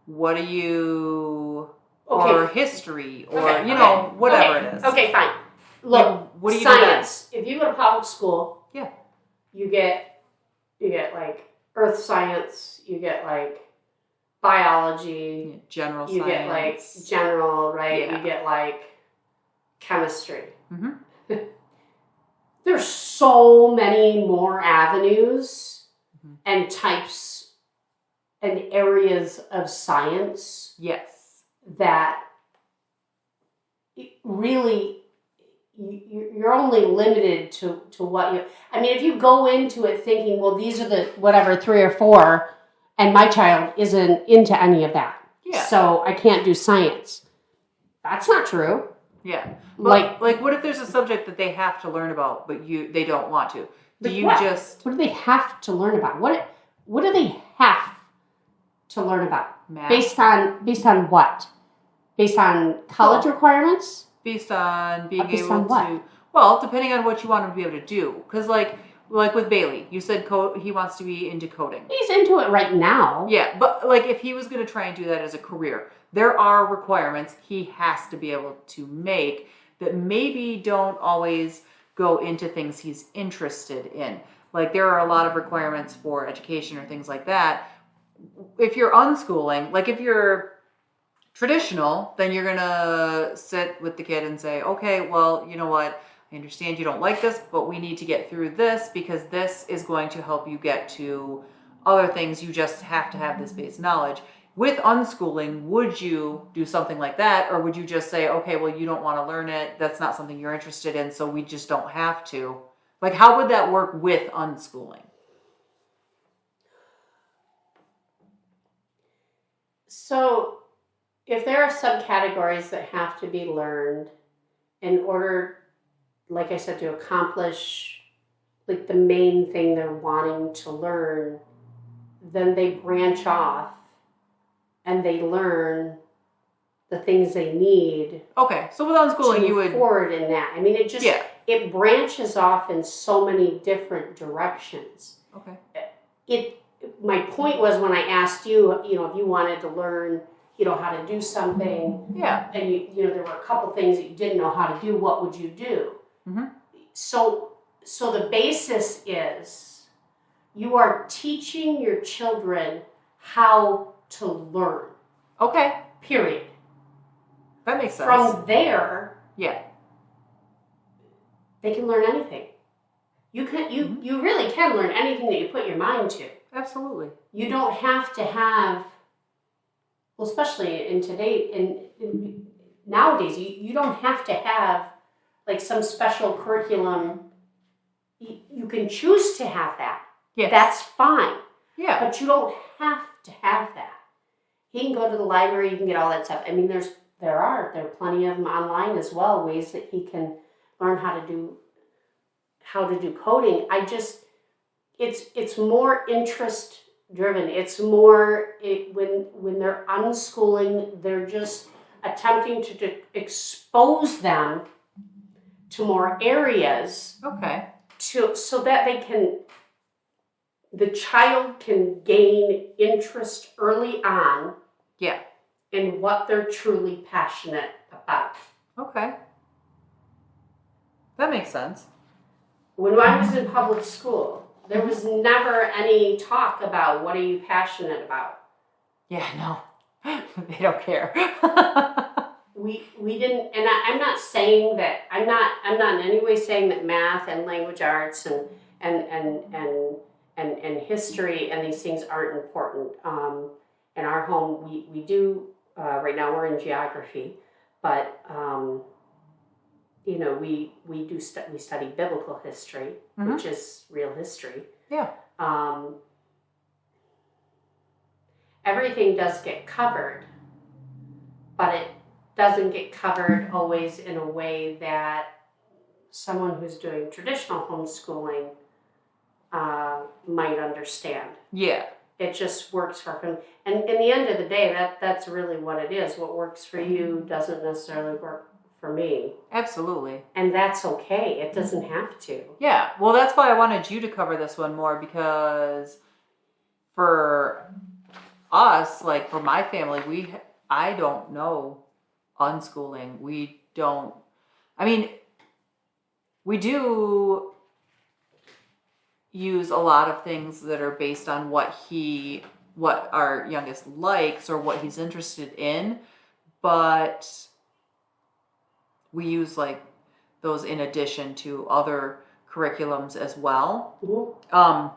S2: What do you, or history, or, whatever it is.
S1: Okay, fine. Look,
S2: what do you
S1: science. If you go to public school,
S2: you
S1: get like earth science, you get like biology,
S2: general science.
S1: You get like general, right?
S2: Yeah.
S1: You get like chemistry.
S2: Mm-hmm.
S1: There's so many more avenues and types and areas of science.
S2: Yes.
S1: That really, you're only limited to what you, I mean, if you go into it thinking, well, these are the whatever 3 or 4, and my child isn't into any of that, so I can't do science. That's not true.
S2: Yeah. But, like what if there's a subject that they have to learn about, but they don't want to? What do they
S1: have to learn about? What do they have to learn about?
S2: Math.
S1: Based on what? Based on college requirements?
S2: Based on being
S1: based
S2: able
S1: on what?
S2: to, well, depending on what you want them to be able to do. Because like with Bailey, you said he wants to be into coding.
S1: He's into it right now.
S2: Yeah, but like if he was going to try and do that as a career, there are requirements he has to be able to make that maybe don't always go into things he's interested in. Like there are a lot of requirements for education or things like that. If you're unschooling, like if you're traditional, then you're going to sit with the kid and say, okay, well, you know what? I understand you don't like this, but we need to get through this because this is going to help you get to other things. You just have to have this base knowledge. With unschooling, would you do something like that? Or would you just say, okay, well, you don't want to learn it. That's not something you're interested in, so we just don't have to. Like, how would that work with unschooling?
S1: So, if there are subcategories that have to be learned in order, like I said, to accomplish like the main thing they're wanting to learn, then they branch off and they learn the things they need.
S2: Okay, so with unschooling, you would
S1: forward in that. I mean, it just it branches off in so many different directions.
S2: Okay.
S1: My point was when I asked you, if you wanted to learn, how to do something.
S2: Yeah.
S1: And there were a couple things that you didn't know how to do. What would you do?
S2: Mm-hmm.
S1: So the basis is you are teaching your children how to learn.
S2: Okay.
S1: Period.
S2: That makes sense.
S1: From there,
S2: yeah, they
S1: can learn anything. You really can learn anything that you put your mind to.
S2: Absolutely.
S1: You don't have to have, well, especially in today, nowadays, you don't have to have like some special curriculum. You can choose to have that.
S2: Yes.
S1: That's fine.
S2: Yeah.
S1: But you don't have to have that. He can go to the library, you can get all that stuff. I mean, there are plenty of them online as well, ways that he can learn how to do coding. It's more interest driven. It's more when they're unschooling, they're just attempting to expose them to more areas.
S2: Okay.
S1: So that the child can gain interest early on.
S2: Yeah.
S1: In what they're truly passionate about.
S2: Okay. That makes sense.
S1: When I was in public school, there was never any talk about what are you passionate about.
S2: Yeah, no. They don't care.
S1: We didn't, and I'm not saying that, I'm not in any way saying that math and language arts and history and these things aren't important. In our home, we do, right now we're in geography, but we study biblical history,
S2: mm-hmm.
S1: which is real history.
S2: Yeah.
S1: Everything does get covered, but it doesn't get covered always in a way that someone who's doing traditional homeschooling might understand.
S2: Yeah.
S1: It just works for him. And in the end of the day, that's really what it is. What works for you doesn't necessarily work for me.
S2: Absolutely.
S1: And that's okay. It doesn't have to.
S2: Yeah. Well, that's why I wanted you to cover this one more, because for us, like for my family, I don't know unschooling. We don't, I mean, we do use a lot of things that are based on what our youngest likes or what he's interested in, but we use like those in addition to other curriculums as well.
S1: Mm-hmm.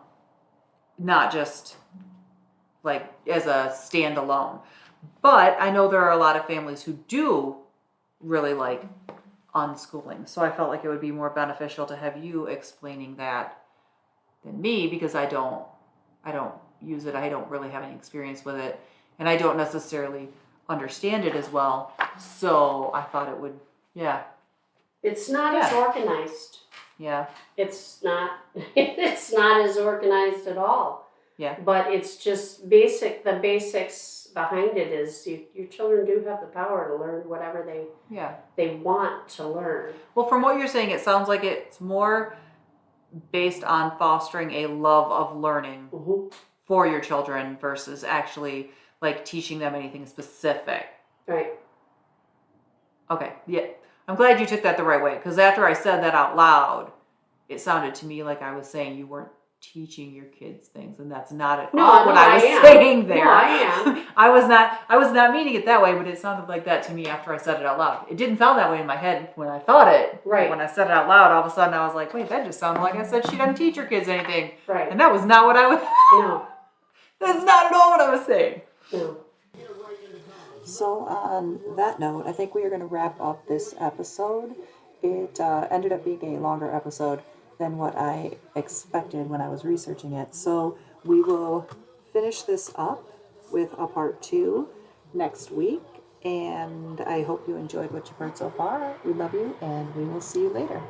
S2: Not just like as a standalone. But I know there are a lot of families who do really like unschooling. So I felt like it would be more beneficial to have you explaining that than me, because I don't use it. I don't really have any experience with it, and I don't necessarily understand it as well. So I thought it would, yeah.
S1: It's not as organized.
S2: Yeah.
S1: It's not as organized at all.
S2: Yeah.
S1: But it's just basic. The basics behind it is your children do have the power to learn whatever they want to learn.
S2: Well, from what you're saying, it sounds like it's more based on fostering a love of learning
S1: mm-hmm.
S2: for your children versus actually like teaching them anything specific.
S1: Right.
S2: Okay. Yeah. I'm glad you took that the right way, because after I said that out loud, it sounded to me like I was saying you weren't teaching your kids things, and that's not at all what I was saying there.
S1: No, I am.
S2: I was not meaning it that way, but it sounded like that to me after I said it out loud. It didn't sound that way in my head when I thought it.
S1: Right.
S2: When I said it out loud, all of a sudden I was like, wait, that just sounded like I said she doesn't teach her kids anything.
S1: Right.
S2: And that was not what I was.
S1: No.
S2: That's not at all what I was saying.
S1: No.
S3: So on that note, I think we are going to wrap up this episode. It ended up being a longer episode than what I expected when I was researching it. So we will finish this up with a part 2 next week. And I hope you enjoyed what you've heard so far. We love you, and we will see you later.